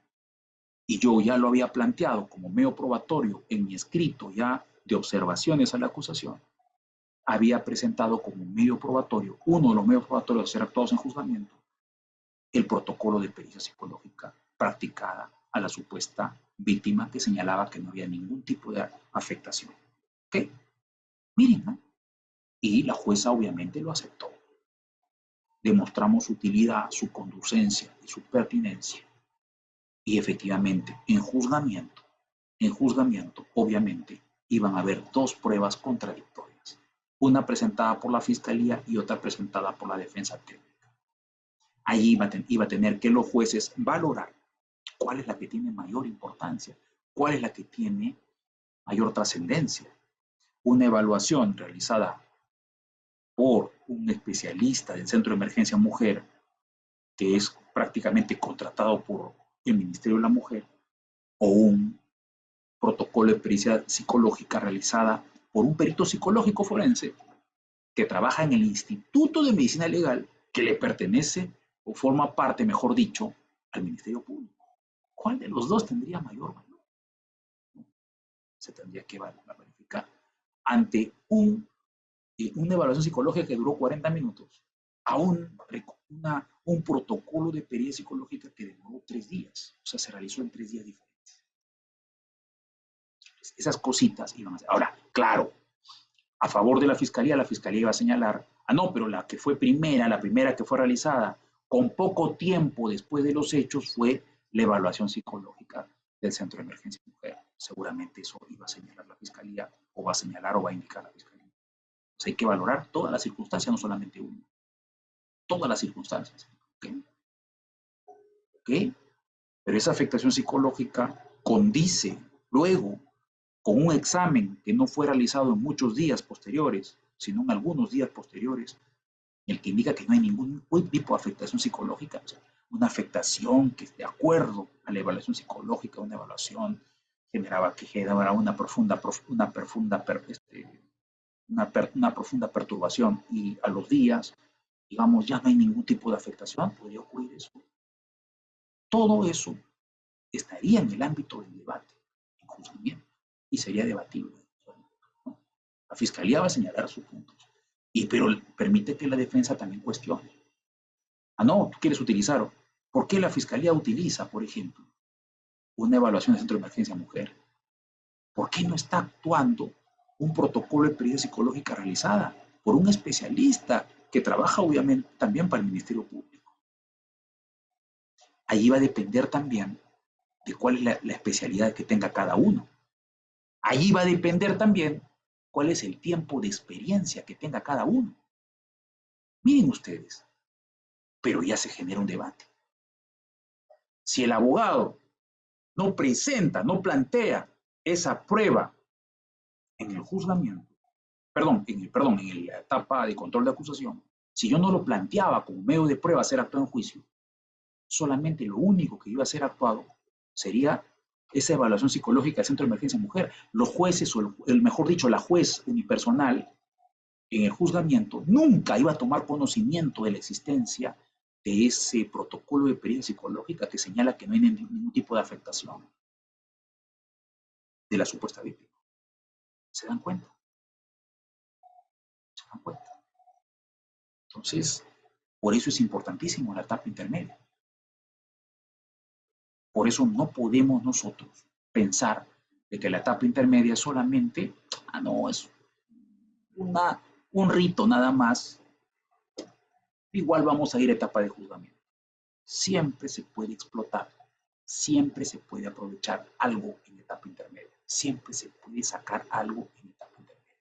y yo ya lo había planteado como medio probatorio en mi escrito ya de observaciones a la acusación. Había presentado como medio probatorio, uno de los medios probatorios a ser actuados en juzgamiento, el protocolo de pericia psicológica practicada a la supuesta víctima que señalaba que no había ningún tipo de afectación. ¿Ok? Miren, ¿no? Y la jueza obviamente lo aceptó. Demostramos su utilidad, su conducencia y su pertinencia. Y efectivamente, en juzgamiento, obviamente, iban a haber dos pruebas contradictorias. Una presentada por la fiscalía y otra presentada por la defensa técnica. Allí iba a tener que los jueces valorar cuál es la que tiene mayor importancia, cuál es la que tiene mayor trascendencia. Una evaluación realizada por un especialista del Centro de Emergencia Mujer, que es prácticamente contratado por el Ministerio de la Mujer, o un protocolo de pericia psicológica realizada por un perito psicológico forense que trabaja en el Instituto de Medicina Legal, que le pertenece o forma parte, mejor dicho, al Ministerio Público. ¿Cuál de los dos tendría mayor valor? Se tendría que verificar ante una evaluación psicológica que duró 40 minutos a un protocolo de pericia psicológica que demoró 3 días. O sea, se realizó en 3 días diferentes. Esas cositas iban a ser. Ahora, claro, a favor de la fiscalía iba a señalar, no, pero la que fue la primera que fue realizada con poco tiempo después de los hechos fue la evaluación psicológica del Centro de Emergencia Mujer. Seguramente eso iba a señalar la fiscalía, o va a señalar o va a indicar la fiscalía. Hay que valorar todas las circunstancias, no solamente una. Todas las circunstancias. ¿Ok? ¿Ok? Pero esa afectación psicológica condice luego con un examen que no fue realizado en muchos días posteriores, sino en algunos días posteriores, el que indica que no hay ningún tipo de afectación psicológica, o sea, una afectación que de acuerdo a la evaluación psicológica, una evaluación generaba una profunda perturbación y a los días, digamos, ya no hay ningún tipo de afectación, podría ocurrir eso. Todo eso estaría en el ámbito del debate, en juzgamiento, y sería debatible, ¿no? La fiscalía va a señalar sus puntos, pero permite que la defensa también cuestione. Ah, no, tú quieres utilizar. ¿Por qué la fiscalía utiliza, por ejemplo, una evaluación de centro de emergencia mujer? ¿Por qué no está actuando un protocolo de pericia psicológica realizada por un especialista que trabaja obviamente también para el Ministerio Público? Allí va a depender también de cuál es la especialidad que tenga cada uno. Allí va a depender también cuál es el tiempo de experiencia que tenga cada uno. Miren ustedes, pero ya se genera un debate. Si el abogado no presenta, no plantea esa prueba en el juzgamiento, en la etapa de control de acusación, si yo no lo planteaba como medio de prueba a ser actuado en juicio, solamente lo único que iba a ser actuado sería esa evaluación psicológica del Centro de Emergencia Mujer. Los jueces, o mejor dicho, la juez unipersonal en el juzgamiento nunca iba a tomar conocimiento de la existencia de ese protocolo de pericia psicológica que señala que no hay ningún tipo de afectación de la supuesta víctima. ¿Se dan cuenta? ¿Se dan cuenta? Entonces, por eso es importantísimo la etapa intermedia. Por eso no podemos nosotros pensar de que la etapa intermedia es solamente, no, es un rito nada más, igual vamos a ir a etapa de juzgamiento. Siempre se puede explotar, siempre se puede aprovechar algo en etapa intermedia, siempre se puede sacar algo en etapa intermedia.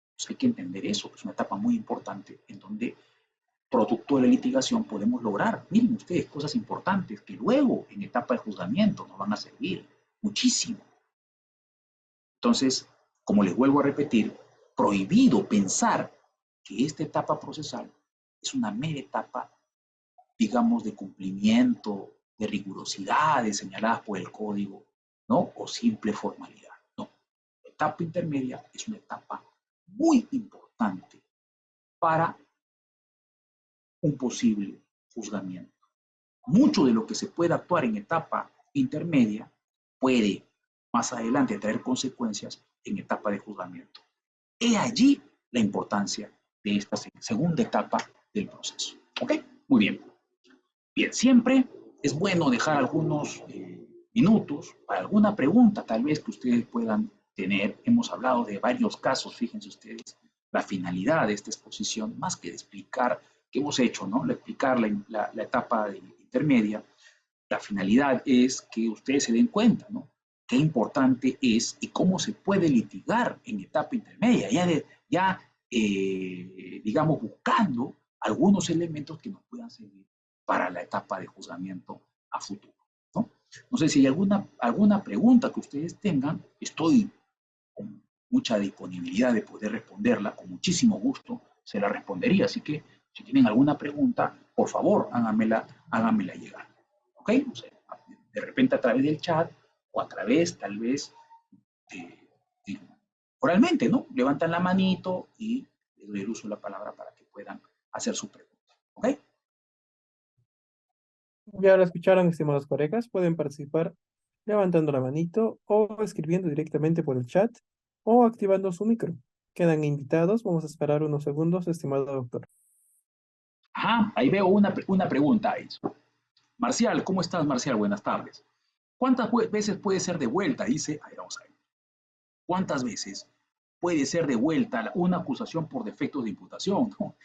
Entonces hay que entender eso, que es una etapa muy importante en donde producto de la litigación podemos lograr, miren ustedes, cosas importantes que luego en etapa de juzgamiento nos van a servir muchísimo. Entonces, como les vuelvo a repetir, prohibido pensar que esta etapa procesal es una mera etapa, digamos, de cumplimiento, de rigurosidades señaladas por el código, ¿no? O simple formalidad. No. La etapa intermedia es una etapa muy importante para un posible juzgamiento. Mucho de lo que se puede actuar en etapa intermedia puede más adelante traer consecuencias en etapa de juzgamiento. He allí la importancia de esta segunda etapa del proceso. ¿Ok? Muy bien. Bien, siempre es bueno dejar algunos minutos para alguna pregunta tal vez que ustedes puedan tener. Hemos hablado de varios casos, fíjense ustedes, la finalidad de esta exposición, más que de explicar qué hemos hecho, ¿no? Explicar la etapa intermedia, la finalidad es que ustedes se den cuenta, ¿no? Qué importante es y cómo se puede litigar en etapa intermedia, digamos, buscando algunos elementos que nos puedan servir para la etapa de juzgamiento a futuro, ¿no? No sé si hay alguna pregunta que ustedes tengan, estoy con mucha disponibilidad de poder responderla, con muchísimo gusto se la respondería, así que si tienen alguna pregunta, por favor, háganmela llegar. ¿Ok? O sea, de repente a través del chat o a través tal vez de oralmente, ¿no? Levantan la manito y les doy el uso de la palabra para que puedan hacer su pregunta. ¿Ok? Ya lo escucharon, estimados colegas, pueden participar levantando la manito o escribiendo directamente por el chat o activando su micro. Quedan invitados, vamos a esperar unos segundos, estimado doctor. Ajá, ahí veo una pregunta ahí. Marcial, ¿cómo estás, Marcial? Buenas tardes. ¿Cuántas veces puede ser devuelta? Dice, ahí vamos a ver. ¿Cuántas veces puede ser devuelta una acusación por defectos de imputación? No.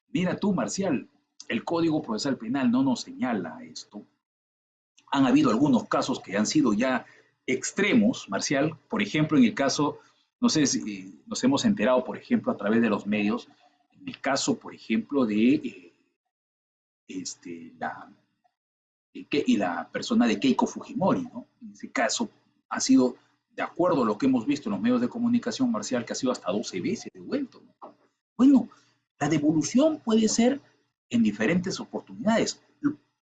Mira tú, Marcial, el Código Procesal Penal no nos señala esto. Han habido algunos casos que han sido ya extremos, Marcial, por ejemplo, en el caso No sé si nos hemos enterado, por ejemplo, a través de los medios, en el caso, por ejemplo, de este, la, y la persona de Keiko Fujimori, ¿no? En ese caso ha sido, de acuerdo a lo que hemos visto en los medios de comunicación, Marcial, que ha sido hasta 12 veces devuelto, ¿no? Bueno, la devolución puede ser en diferentes oportunidades.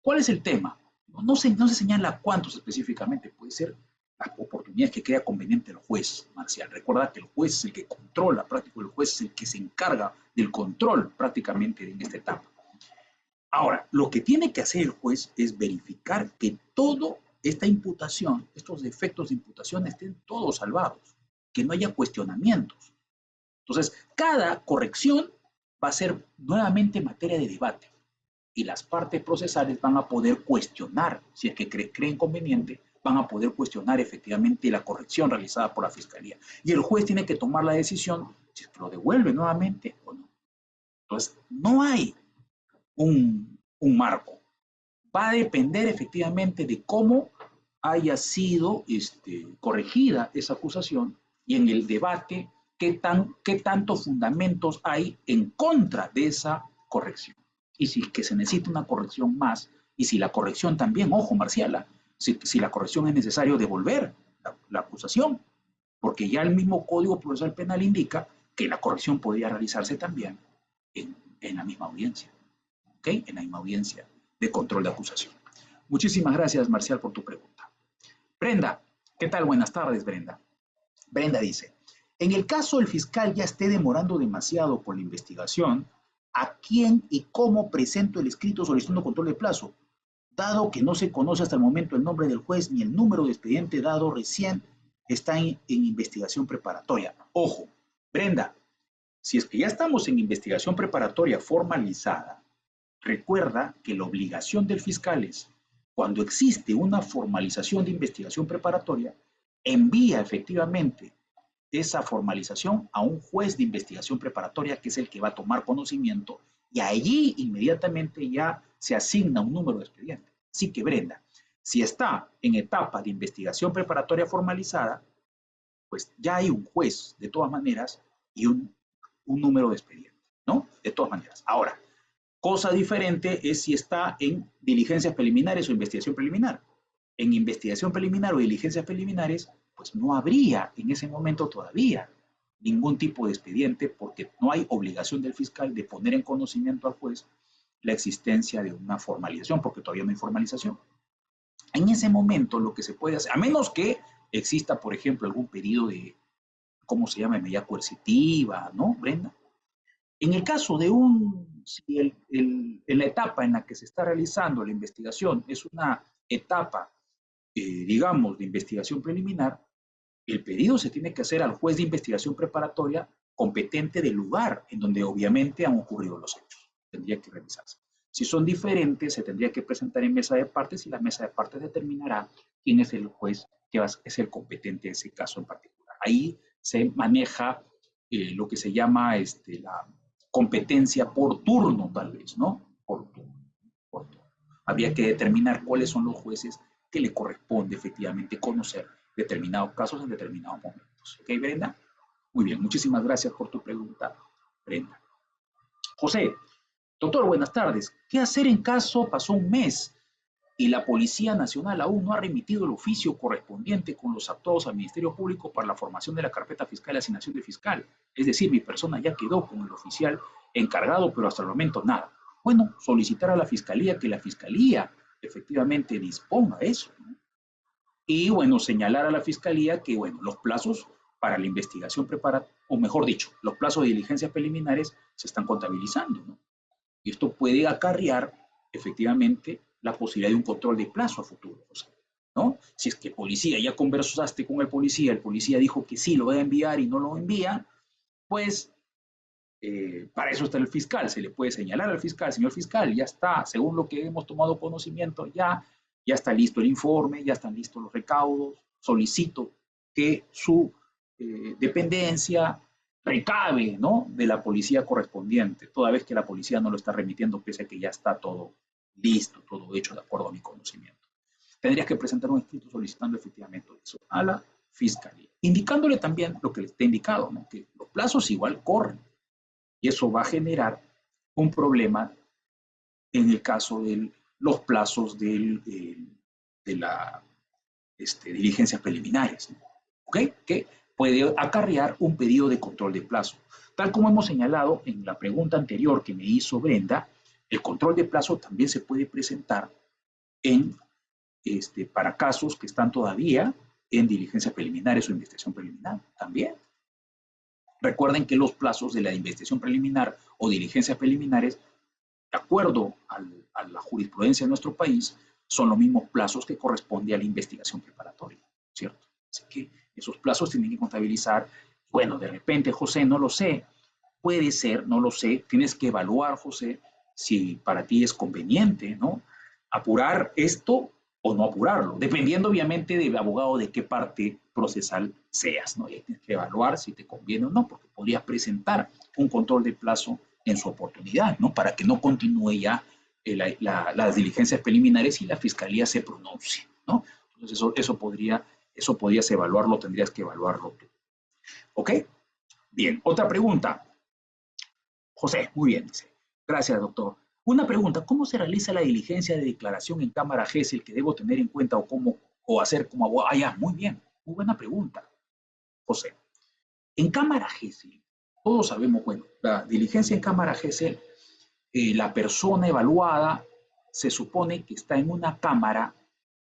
¿Cuál es el tema? No se señala cuántos específicamente, puede ser las oportunidades que crea conveniente el juez, Marcial. Recuerda que el juez es el que controla, prácticamente el juez es el que se encarga del control prácticamente en esta etapa. Ahora, lo que tiene que hacer el juez es verificar que toda esta imputación, estos defectos de imputación estén todos salvados, que no haya cuestionamientos. Entonces, cada corrección va a ser nuevamente materia de debate y las partes procesales van a poder cuestionar, si es que creen conveniente, van a poder cuestionar efectivamente la corrección realizada por la Fiscalía. Y el juez tiene que tomar la decisión si es que lo devuelve nuevamente o no. Entonces, no hay un marco. Va a depender efectivamente de cómo haya sido corregida esa acusación y en el debate qué tantos fundamentos hay en contra de esa corrección. Y si que se necesita una corrección más, y si la corrección también, ojo, Marciala, si la corrección es necesario devolver la acusación, porque ya el mismo Código Procesal Penal indica que la corrección podría realizarse también en la misma audiencia. ¿Ok? En la misma audiencia de control de acusación. Muchísimas gracias, Marcial, por tu pregunta. Brenda, ¿qué tal? Buenas tardes, Brenda. Brenda dice, en el caso el fiscal ya esté demorando demasiado por la investigación, ¿a quién y cómo presento el escrito solicitando control de plazo? Dado que no se conoce hasta el momento el nombre del juez ni el número de expediente dado recién está en investigación preparatoria. Ojo, Brenda, si es que ya estamos en investigación preparatoria formalizada, recuerda que la obligación del fiscal es, cuando existe una formalización de investigación preparatoria, envía efectivamente esa formalización a un juez de investigación preparatoria que es el que va a tomar conocimiento y allí inmediatamente ya se asigna un número de expediente. Así que Brenda, si está en etapa de investigación preparatoria formalizada, pues ya hay un juez de todas maneras y un número de expediente, ¿no? De todas maneras. Ahora, cosa diferente es si está en diligencias preliminares o investigación preliminar. En investigación preliminar o diligencias preliminares, pues no habría en ese momento todavía ningún tipo de expediente porque no hay obligación del fiscal de poner en conocimiento al juez la existencia de una formalización, porque todavía no hay formalización. En ese momento lo que se puede hacer, a menos que exista, por ejemplo, algún pedido de, ¿cómo se llama?, medida coercitiva, ¿no, Brenda? En el caso de si en la etapa en la que se está realizando la investigación es una etapa, digamos, de investigación preliminar, el pedido se tiene que hacer al juez de investigación preparatoria competente del lugar en donde obviamente han ocurrido los hechos. Tendría que revisarse. Si son diferentes, se tendría que presentar en mesa de partes y la mesa de partes determinará quién es el juez que es el competente en ese caso en particular. Ahí se maneja lo que se llama la competencia por turno, tal vez, ¿no? Por turno, por turno. Habría que determinar cuáles son los jueces que le corresponde efectivamente conocer determinados casos en determinados momentos. ¿Ok, Brenda? Muy bien, muchísimas gracias por tu pregunta, Brenda. José, doctor, buenas tardes. ¿Qué hacer en caso pasó un mes y la Policía Nacional aún no ha remitido el oficio correspondiente con los actuados al Ministerio Público para la formación de la carpeta fiscal y asignación de fiscal? Es decir, mi persona ya quedó con el oficial encargado, pero hasta el momento nada. Bueno, solicitar a la Fiscalía que la Fiscalía efectivamente disponga eso, ¿no? Y bueno, señalar a la Fiscalía que, bueno, los plazos para la investigación preparatoria, o mejor dicho, los plazos de diligencias preliminares se están contabilizando, ¿no? Y esto puede acarrear efectivamente la posibilidad de un control de plazo a futuro, o sea, ¿no? Si es que policía, ya conversaste con el policía dijo que sí lo va a enviar y no lo envía, pues para eso está el fiscal, se le puede señalar al fiscal, señor fiscal, ya está, según lo que hemos tomado conocimiento, ya está listo el informe, ya están listos los recaudos, solicito que su dependencia recabe, ¿no?, de la policía correspondiente, toda vez que la policía no lo está remitiendo, pese a que ya está todo listo, todo hecho de acuerdo a mi conocimiento. Tendrías que presentar un escrito solicitando efectivamente eso a la Fiscalía, indicándole también lo que le está indicado, ¿no? Que los plazos igual corren y eso va a generar un problema en el caso de los plazos de la diligencias preliminares, ¿no? ¿Ok? Que puede acarrear un pedido de control de plazo. Tal como hemos señalado en la pregunta anterior que me hizo Brenda, el control de plazo también se puede presentar en, para casos que están todavía en diligencias preliminares o investigación preliminar también. Recuerden que los plazos de la investigación preliminar o diligencias preliminares, de acuerdo a la jurisprudencia de nuestro país, son los mismos plazos que corresponde a la investigación preparatoria, ¿cierto? Así que esos plazos tienen que contabilizar. Bueno, de repente, José, no lo sé, puede ser, no lo sé, tienes que evaluar, José, si para ti es conveniente, ¿no? Apurar esto o no apurarlo, dependiendo obviamente del abogado de qué parte procesal seas, ¿no? Y tienes que evaluar si te conviene o no, porque podrías presentar un control de plazo en su oportunidad, ¿no? Para que no continúe ya las diligencias preliminares y la fiscalía se pronuncie, ¿no? Entonces eso podrías evaluarlo, tendrías que evaluarlo tú. ¿Ok? Bien, otra pregunta. José, muy bien, dice. Gracias, doctor. Una pregunta, ¿cómo se realiza la diligencia de declaración en cámara GESEL que debo tener en cuenta o hacer como abogado? Ah, ya, muy bien, muy buena pregunta, José. En cámara GESEL, todos sabemos, bueno, la diligencia en cámara GESEL, la persona evaluada se supone que está en una cámara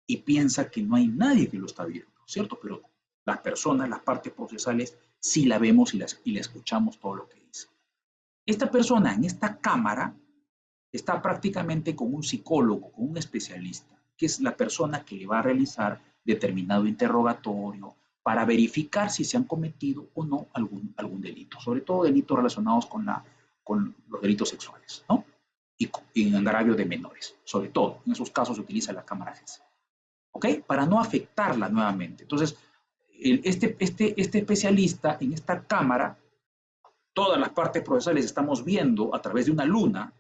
y piensa que no hay nadie que lo está viendo, ¿cierto? Pero las personas, las partes procesales, sí la vemos y la escuchamos todo lo que dice. Esta persona en esta cámara está prácticamente con un psicólogo, con un especialista, que es la persona que le va a realizar determinado interrogatorio para verificar si se han cometido o no algún delito, sobre todo delitos relacionados con los delitos sexuales, ¿no? Y en agravio de menores, sobre todo. En esos casos se utiliza la cámara GES, ¿ok? Para no afectarla nuevamente. Entonces, este especialista en esta cámara, todas las partes procesales estamos viendo a través de una luna,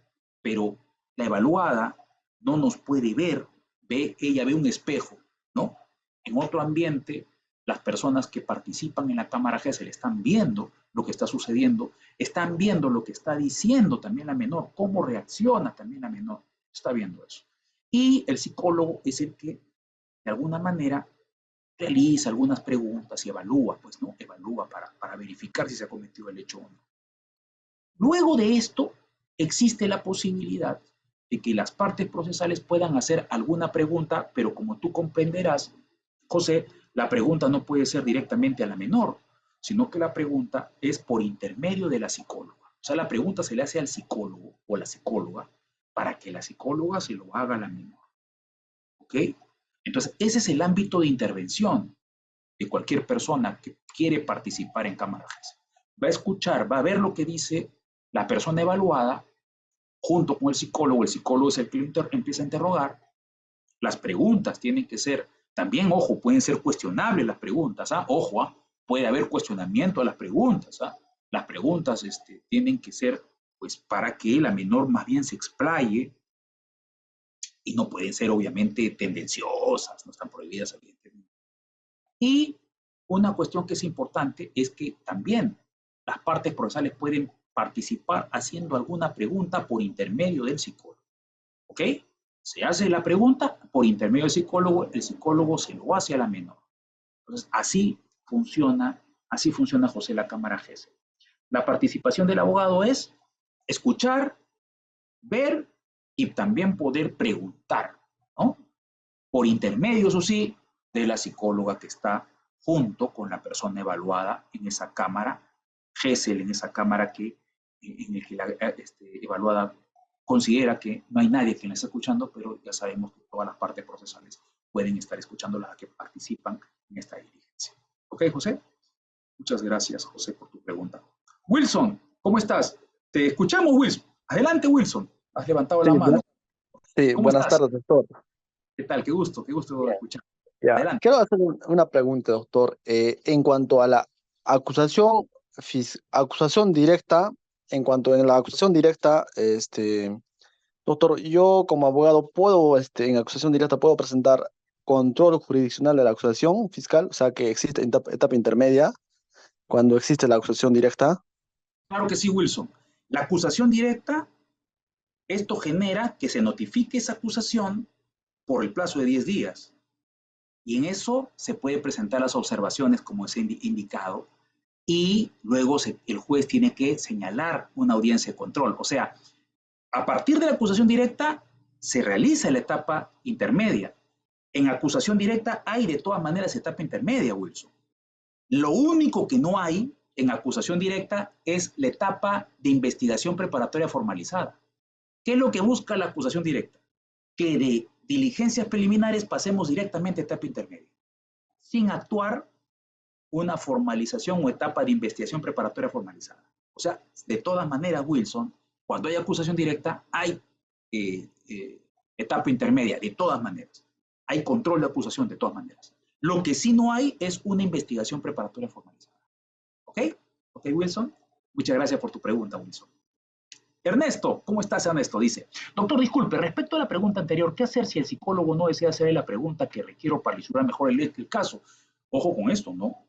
pero la evaluada no nos puede ver, ella ve un espejo, ¿no? En otro ambiente, las personas que participan en la cámara GESEL están viendo lo que está sucediendo, están viendo lo que está diciendo también la menor, cómo reacciona también la menor, está viendo eso. Y el psicólogo es el que, de alguna manera, realiza algunas preguntas y evalúa, pues, ¿no? Evalúa para verificar si se ha cometido el hecho o no. Luego de esto, existe la posibilidad de que las partes procesales puedan hacer alguna pregunta, pero como tú comprenderás, José, la pregunta no puede ser directamente a la menor, sino que la pregunta es por intermedio de la psicóloga. O sea, la pregunta se le hace al psicólogo o a la psicóloga para que la psicóloga se lo haga a la menor. ¿Ok? Entonces, ese es el ámbito de intervención de cualquier persona que quiere participar en cámara GES. Va a escuchar, va a ver lo que dice la persona evaluada junto con el psicólogo es el que lo empieza a interrogar. Las preguntas tienen que ser, también, ojo, pueden ser cuestionables las preguntas, ¿ah? Ojo, ¿ah? Puede haber cuestionamiento a las preguntas, ¿ah? Las preguntas tienen que ser, pues, para que la menor más bien se explaye y no pueden ser, obviamente, tendenciosas, no están prohibidas, evidentemente. Y una cuestión que es importante es que también las partes procesales pueden participar haciendo alguna pregunta por intermedio del psicólogo. ¿Ok? Se hace la pregunta por intermedio del psicólogo, el psicólogo se lo hace a la menor. Entonces, así funciona José la Cámara GESE. La participación del abogado es escuchar, ver y también poder preguntar, ¿no? Por intermedio, eso sí, de la psicóloga que está junto con la persona evaluada en esa cámara, GESEL, en esa cámara en el que la evaluada considera que no hay nadie que la esté escuchando, pero ya sabemos que todas las partes procesales pueden estar escuchando las que participan en esta diligencia. ¿Ok, José? Muchas gracias, José, por tu pregunta. Wilson, ¿cómo estás? Te escuchamos, Wilson. Adelante, Wilson. Has levantado Sí, la mano. sí, ¿Cómo buenas estás? tardes, doctor. ¿Qué tal? Qué gusto Bien. escuchar. Ya, Adelante. quiero hacer una pregunta, doctor. En cuanto a la acusación, acusación directa, en cuanto en la acusación directa, doctor, yo como abogado puedo, en acusación directa puedo presentar control jurisdiccional de la acusación fiscal, o sea, que existe etapa intermedia cuando existe la acusación directa. Claro que sí, Wilson. La acusación directa, esto genera que se notifique esa acusación por el plazo de 10 días. Y en eso se puede presentar las observaciones como es indicado y luego el juez tiene que señalar una audiencia de control. O sea, a partir de la acusación directa se realiza la etapa intermedia. En acusación directa hay de todas maneras etapa intermedia, Wilson. Lo único que no hay en acusación directa es la etapa de investigación preparatoria formalizada. ¿Qué es lo que busca la acusación directa? Que de diligencias preliminares pasemos directamente a etapa intermedia, sin actuar una formalización o etapa de investigación preparatoria formalizada. O sea, de todas maneras, Wilson, cuando hay acusación directa, hay etapa intermedia, de todas maneras. Hay control de acusación, de todas maneras. Lo que sí no hay es una investigación preparatoria formalizada. ¿Ok? ¿Ok, Wilson? Muchas gracias por tu pregunta, Wilson. Ernesto, ¿cómo estás, Ernesto? Dice, doctor, disculpe, respecto a la pregunta anterior, ¿qué hacer si el psicólogo no desea hacer la pregunta que requiero para ilustrar mejor el caso? Ojo con esto, ¿no?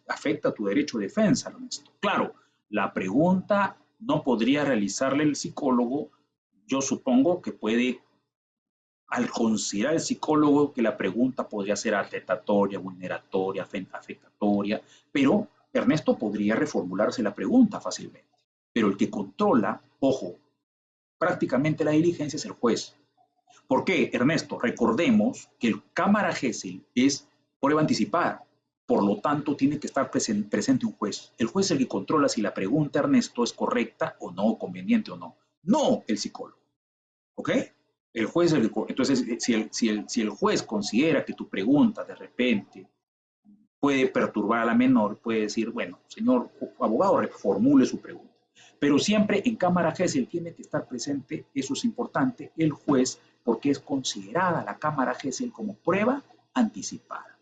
Afecta tu derecho de defensa, Ernesto. Claro, la pregunta no podría realizarle el psicólogo. Yo supongo que puede, al considerar el psicólogo que la pregunta podría ser atentatoria, vulneratoria, afectatoria, pero Ernesto podría reformularse la pregunta fácilmente. Pero el que controla, ojo, prácticamente la diligencia es el juez. ¿Por qué, Ernesto? Recordemos que el cámara Gesell es prueba anticipada. Por lo tanto, tiene que estar presente un juez. El juez es el que controla si la pregunta, Ernesto, es correcta o no, conveniente o no. No el psicólogo. ¿Ok? El juez es el que... Entonces, si el juez considera que tu pregunta de repente puede perturbar a la menor, puede decir, bueno, señor abogado, reformule su pregunta. Pero siempre en cámara Gesell tiene que estar presente, eso es importante, el juez, porque es considerada la cámara Gesell como prueba anticipada.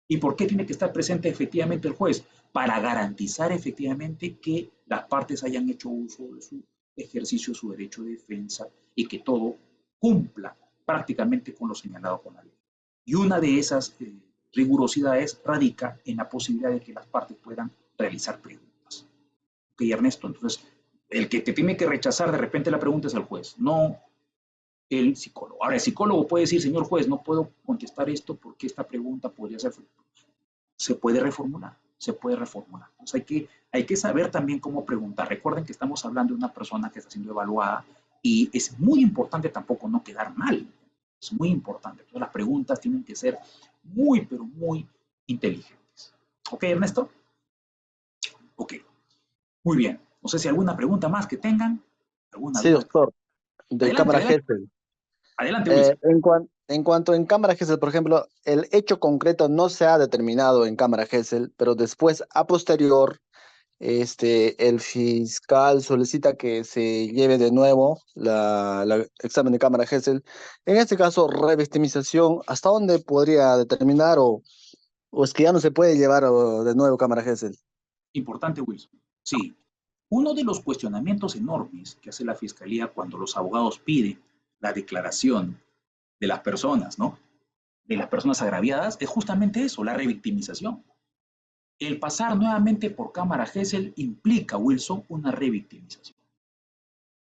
¿Y por qué tiene que estar presente efectivamente el juez? Para garantizar efectivamente que las partes hayan hecho uso de su ejercicio, su derecho de defensa y que todo cumpla prácticamente con lo señalado con la ley. Y una de esas rigurosidades radica en la posibilidad de que las partes puedan realizar preguntas. Ok, Ernesto, entonces el que te tiene que rechazar de repente la pregunta es el juez, no el psicólogo. Ahora, el psicólogo puede decir, señor juez, no puedo contestar esto porque esta pregunta podría ser... Se puede reformular, se puede reformular. Entonces hay que saber también cómo preguntar. Recuerden que estamos hablando de una persona que está siendo evaluada y es muy importante tampoco no quedar mal. Es muy importante. Entonces las preguntas tienen que ser muy, pero muy inteligentes. ¿Ok, Ernesto? Ok. Muy bien. No sé si alguna pregunta más que tengan. ¿Alguna Sí, duda? doctor, de Adelante, cámara adelante. Gesell. Adelante, Wilson. En cuanto en cámara Gesell, por ejemplo, el hecho concreto no se ha determinado en cámara Gesell, pero después, a posterior, el fiscal solicita que se lleve de nuevo el examen de cámara Gesell. En este caso, revictimización, ¿hasta dónde podría determinar o es que ya no se puede llevar de nuevo cámara Gesell? Importante, Wilson. Sí. Uno de los cuestionamientos enormes que hace la Fiscalía cuando los abogados piden la declaración de las personas, ¿no? De las personas agraviadas, es justamente eso, la revictimización. El pasar nuevamente por cámara Gesell implica, Wilson, una revictimización.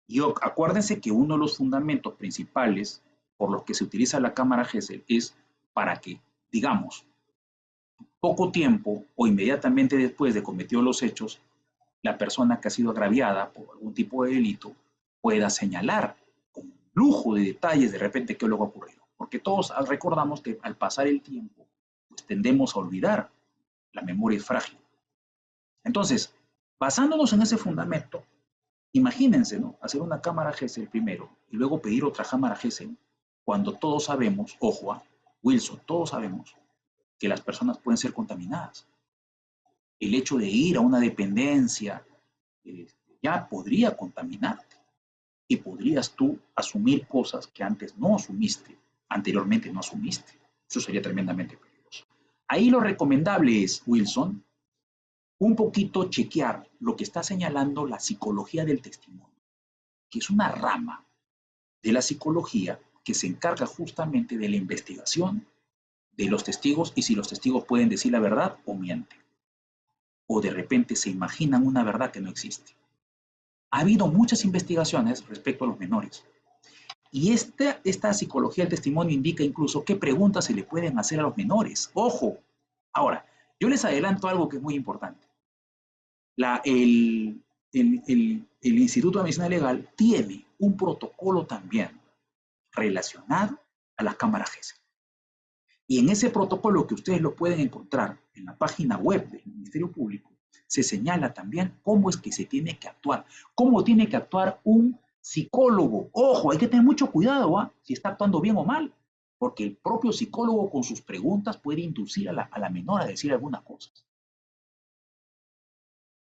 Y acuérdense que uno de los fundamentos principales por los que se utiliza la cámara Gesell es para que, digamos, poco tiempo o inmediatamente después de cometidos los hechos, la persona que ha sido agraviada por algún tipo de delito pueda señalar con lujo de detalles de repente qué es lo que ha ocurrido. Porque todos recordamos que al pasar el tiempo, pues tendemos a olvidar. La memoria es frágil. Entonces, basándonos en ese fundamento, imagínense, ¿no? Hacer una cámara Gesell primero y luego pedir otra cámara Gesell cuando todos sabemos, ojo, Wilson, todos sabemos que las personas pueden ser contaminadas. El hecho de ir a una dependencia ya podría contaminarte y podrías tú asumir cosas que antes no asumiste, anteriormente no asumiste. Eso sería tremendamente peligroso. Ahí lo recomendable es, Wilson, un poquito chequear lo que está señalando la psicología del testimonio, que es una rama de la psicología que se encarga justamente de la investigación de los testigos y si los testigos pueden decir la verdad o mienten. O de repente se imaginan una verdad que no existe. Ha habido muchas investigaciones respecto a los menores. Y esta psicología del testimonio indica incluso qué preguntas se le pueden hacer a los menores. ¡Ojo! Ahora, yo les adelanto algo que es muy importante. El Instituto de Medicina Legal tiene un protocolo también relacionado a las cámaras GESEL. Y en ese protocolo, que ustedes lo pueden encontrar en la página web del Ministerio Público, se señala también cómo es que se tiene que actuar, cómo tiene que actuar un psicólogo. Ojo, hay que tener mucho cuidado, ¿eh? Si está actuando bien o mal, porque el propio psicólogo con sus preguntas puede inducir a la menor a decir algunas cosas.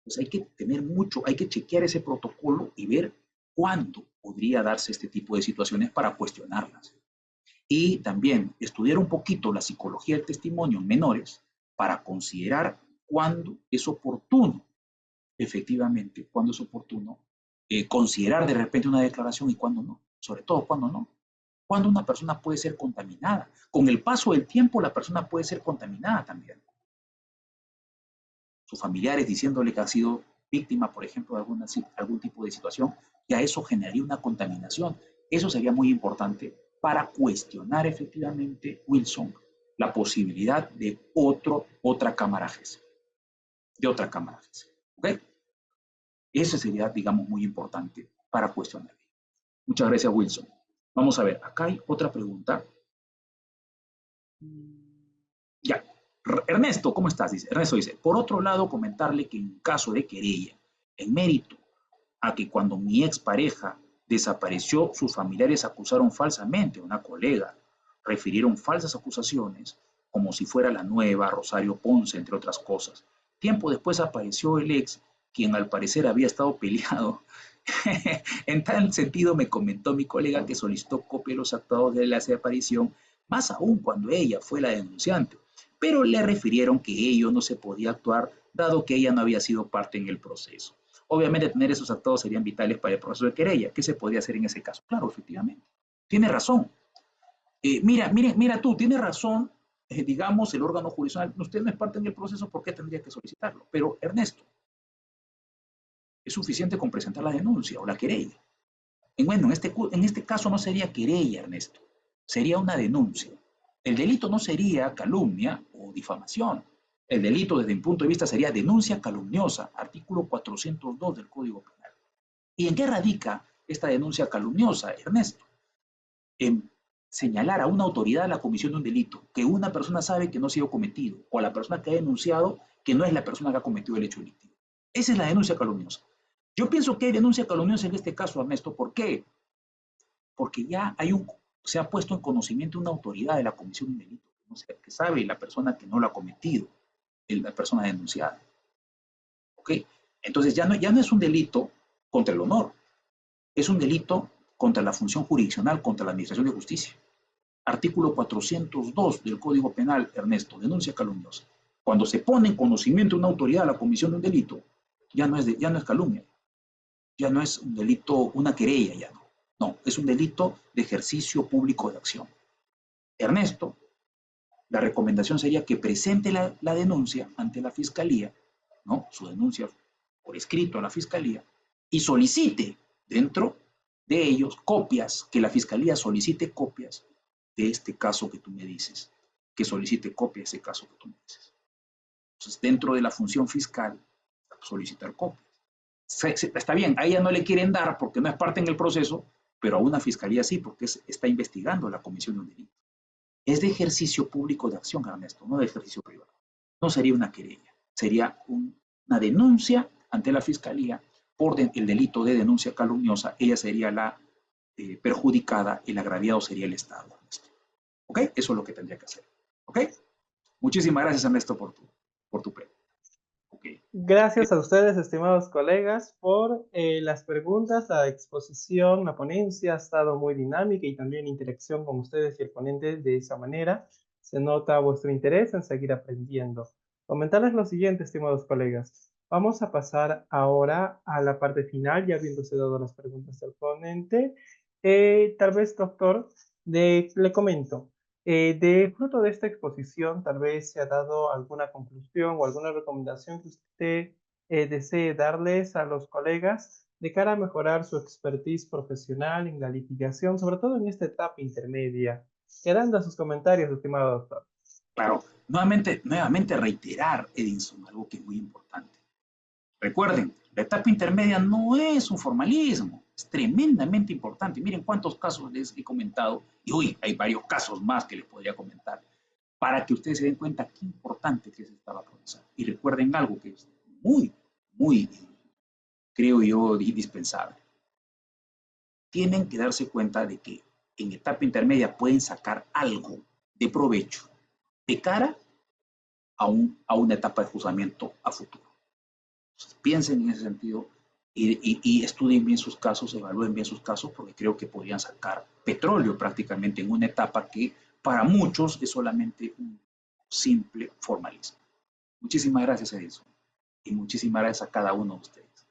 Pues hay que tener mucho, hay que chequear ese protocolo y ver cuándo podría darse este tipo de situaciones para cuestionarlas. Y también estudiar un poquito la psicología del testimonio en menores para considerar cuándo es oportuno, efectivamente, cuándo es oportuno considerar de repente una declaración y cuándo no, sobre todo cuándo no. Cuando una persona puede ser contaminada. Con el paso del tiempo la persona puede ser contaminada también. Sus familiares diciéndole que ha sido víctima, por ejemplo, de algún tipo de situación, ya eso generaría una contaminación. Eso sería muy importante para cuestionar efectivamente, Wilson, la posibilidad de otra cámara GESEL. De otra cámara GESEL. ¿Ok? Eso sería, digamos, muy importante para cuestionar. Muchas gracias, Wilson. Vamos a ver, acá hay otra pregunta. Ya. Ernesto, ¿cómo estás? Dice, Ernesto dice, por otro lado, comentarle que en caso de querella, en mérito a que cuando mi expareja desapareció, sus familiares acusaron falsamente a una colega, refirieron falsas acusaciones, como si fuera la nueva Rosario Ponce, entre otras cosas. Tiempo después apareció el ex, quien al parecer había estado peleado. En tal sentido me comentó mi colega que solicitó copia de los actuados de la desaparición, más aún cuando ella fue la denunciante, pero le refirieron que ello no se podía actuar dado que ella no había sido parte en el proceso. Obviamente tener esos actuados serían vitales para el proceso de querella. ¿Qué se podía hacer en ese caso? Claro, efectivamente. Tiene razón. Mira tú, tiene razón, digamos, el órgano jurisdiccional. Usted no es parte en el proceso, ¿por qué tendría que solicitarlo? Pero, Ernesto, es suficiente con presentar la denuncia o la querella. Bueno, en este caso no sería querella, Ernesto. Sería una denuncia. El delito no sería calumnia o difamación. El delito, desde mi punto de vista, sería denuncia calumniosa, artículo 402 del Código Penal. ¿Y en qué radica esta denuncia calumniosa, Ernesto? En señalar a una autoridad la comisión de un delito que una persona sabe que no ha sido cometido, o a la persona que ha denunciado que no es la persona que ha cometido el hecho delictivo. Esa es la denuncia calumniosa. Yo pienso que hay denuncia calumniosa en este caso, Ernesto. ¿Por qué? Porque ya se ha puesto en conocimiento una autoridad de la comisión de un delito, que sabe la persona que no lo ha cometido, la persona denunciada. ¿Ok? Entonces ya no es un delito contra el honor, es un delito contra la función jurisdiccional, contra la administración de justicia. Artículo 402 del Código Penal, Ernesto, denuncia calumniosa. Cuando se pone en conocimiento una autoridad a la comisión de un delito, ya no es calumnia, ya no es un delito, una querella, ya no. No, es un delito de ejercicio público de acción. Ernesto, la recomendación sería que presente la denuncia ante la Fiscalía, ¿no? Su denuncia por escrito a la Fiscalía, y solicite dentro de ellos copias, que la Fiscalía solicite copias de este caso que tú me dices, que solicite copias de ese caso que tú me dices. Entonces, dentro de la función fiscal, solicitar copias. Está bien, a ella no le quieren dar porque no es parte en el proceso, pero a una fiscalía sí, porque está investigando la comisión de un delito. Es de ejercicio público de acción, Ernesto, no de ejercicio privado. No sería una querella, sería una denuncia ante la fiscalía por el delito de denuncia calumniosa. Ella sería la perjudicada, el agraviado sería el Estado, Ernesto. ¿Ok? Eso es lo que tendría que hacer. ¿Ok? Muchísimas gracias, Ernesto, por tu pregunta. Okay. Gracias a ustedes, estimados colegas, por las preguntas, la exposición, la ponencia ha estado muy dinámica y también interacción con ustedes y el ponente de esa manera. Se nota vuestro interés en seguir aprendiendo. Comentarles lo siguiente, estimados colegas. Vamos a pasar ahora a la parte final, ya habiéndose dado las preguntas del ponente. Tal vez, doctor, le comento. De fruto de esta exposición, tal vez se ha dado alguna conclusión o alguna recomendación que usted desee darles a los colegas de cara a mejorar su expertise profesional en la litigación, sobre todo en esta etapa intermedia. Quedando a sus comentarios, estimado doctor. Claro, nuevamente reiterar, Edinson, algo que es muy importante. Recuerden, la etapa intermedia no es un formalismo, es tremendamente importante. Miren cuántos casos les he comentado, y hoy hay varios casos más que les podría comentar, para que ustedes se den cuenta qué importante que es esta etapa procesal. Y recuerden algo que es muy, creo yo, indispensable. Tienen que darse cuenta de que en etapa intermedia pueden sacar algo de provecho de cara a una etapa de juzgamiento a futuro. Entonces, piensen en ese sentido y estudien bien sus casos, evalúen bien sus casos, porque creo que podrían sacar petróleo prácticamente en una etapa que para muchos es solamente un simple formalismo. Muchísimas gracias, Edison, y muchísimas gracias a cada uno de ustedes.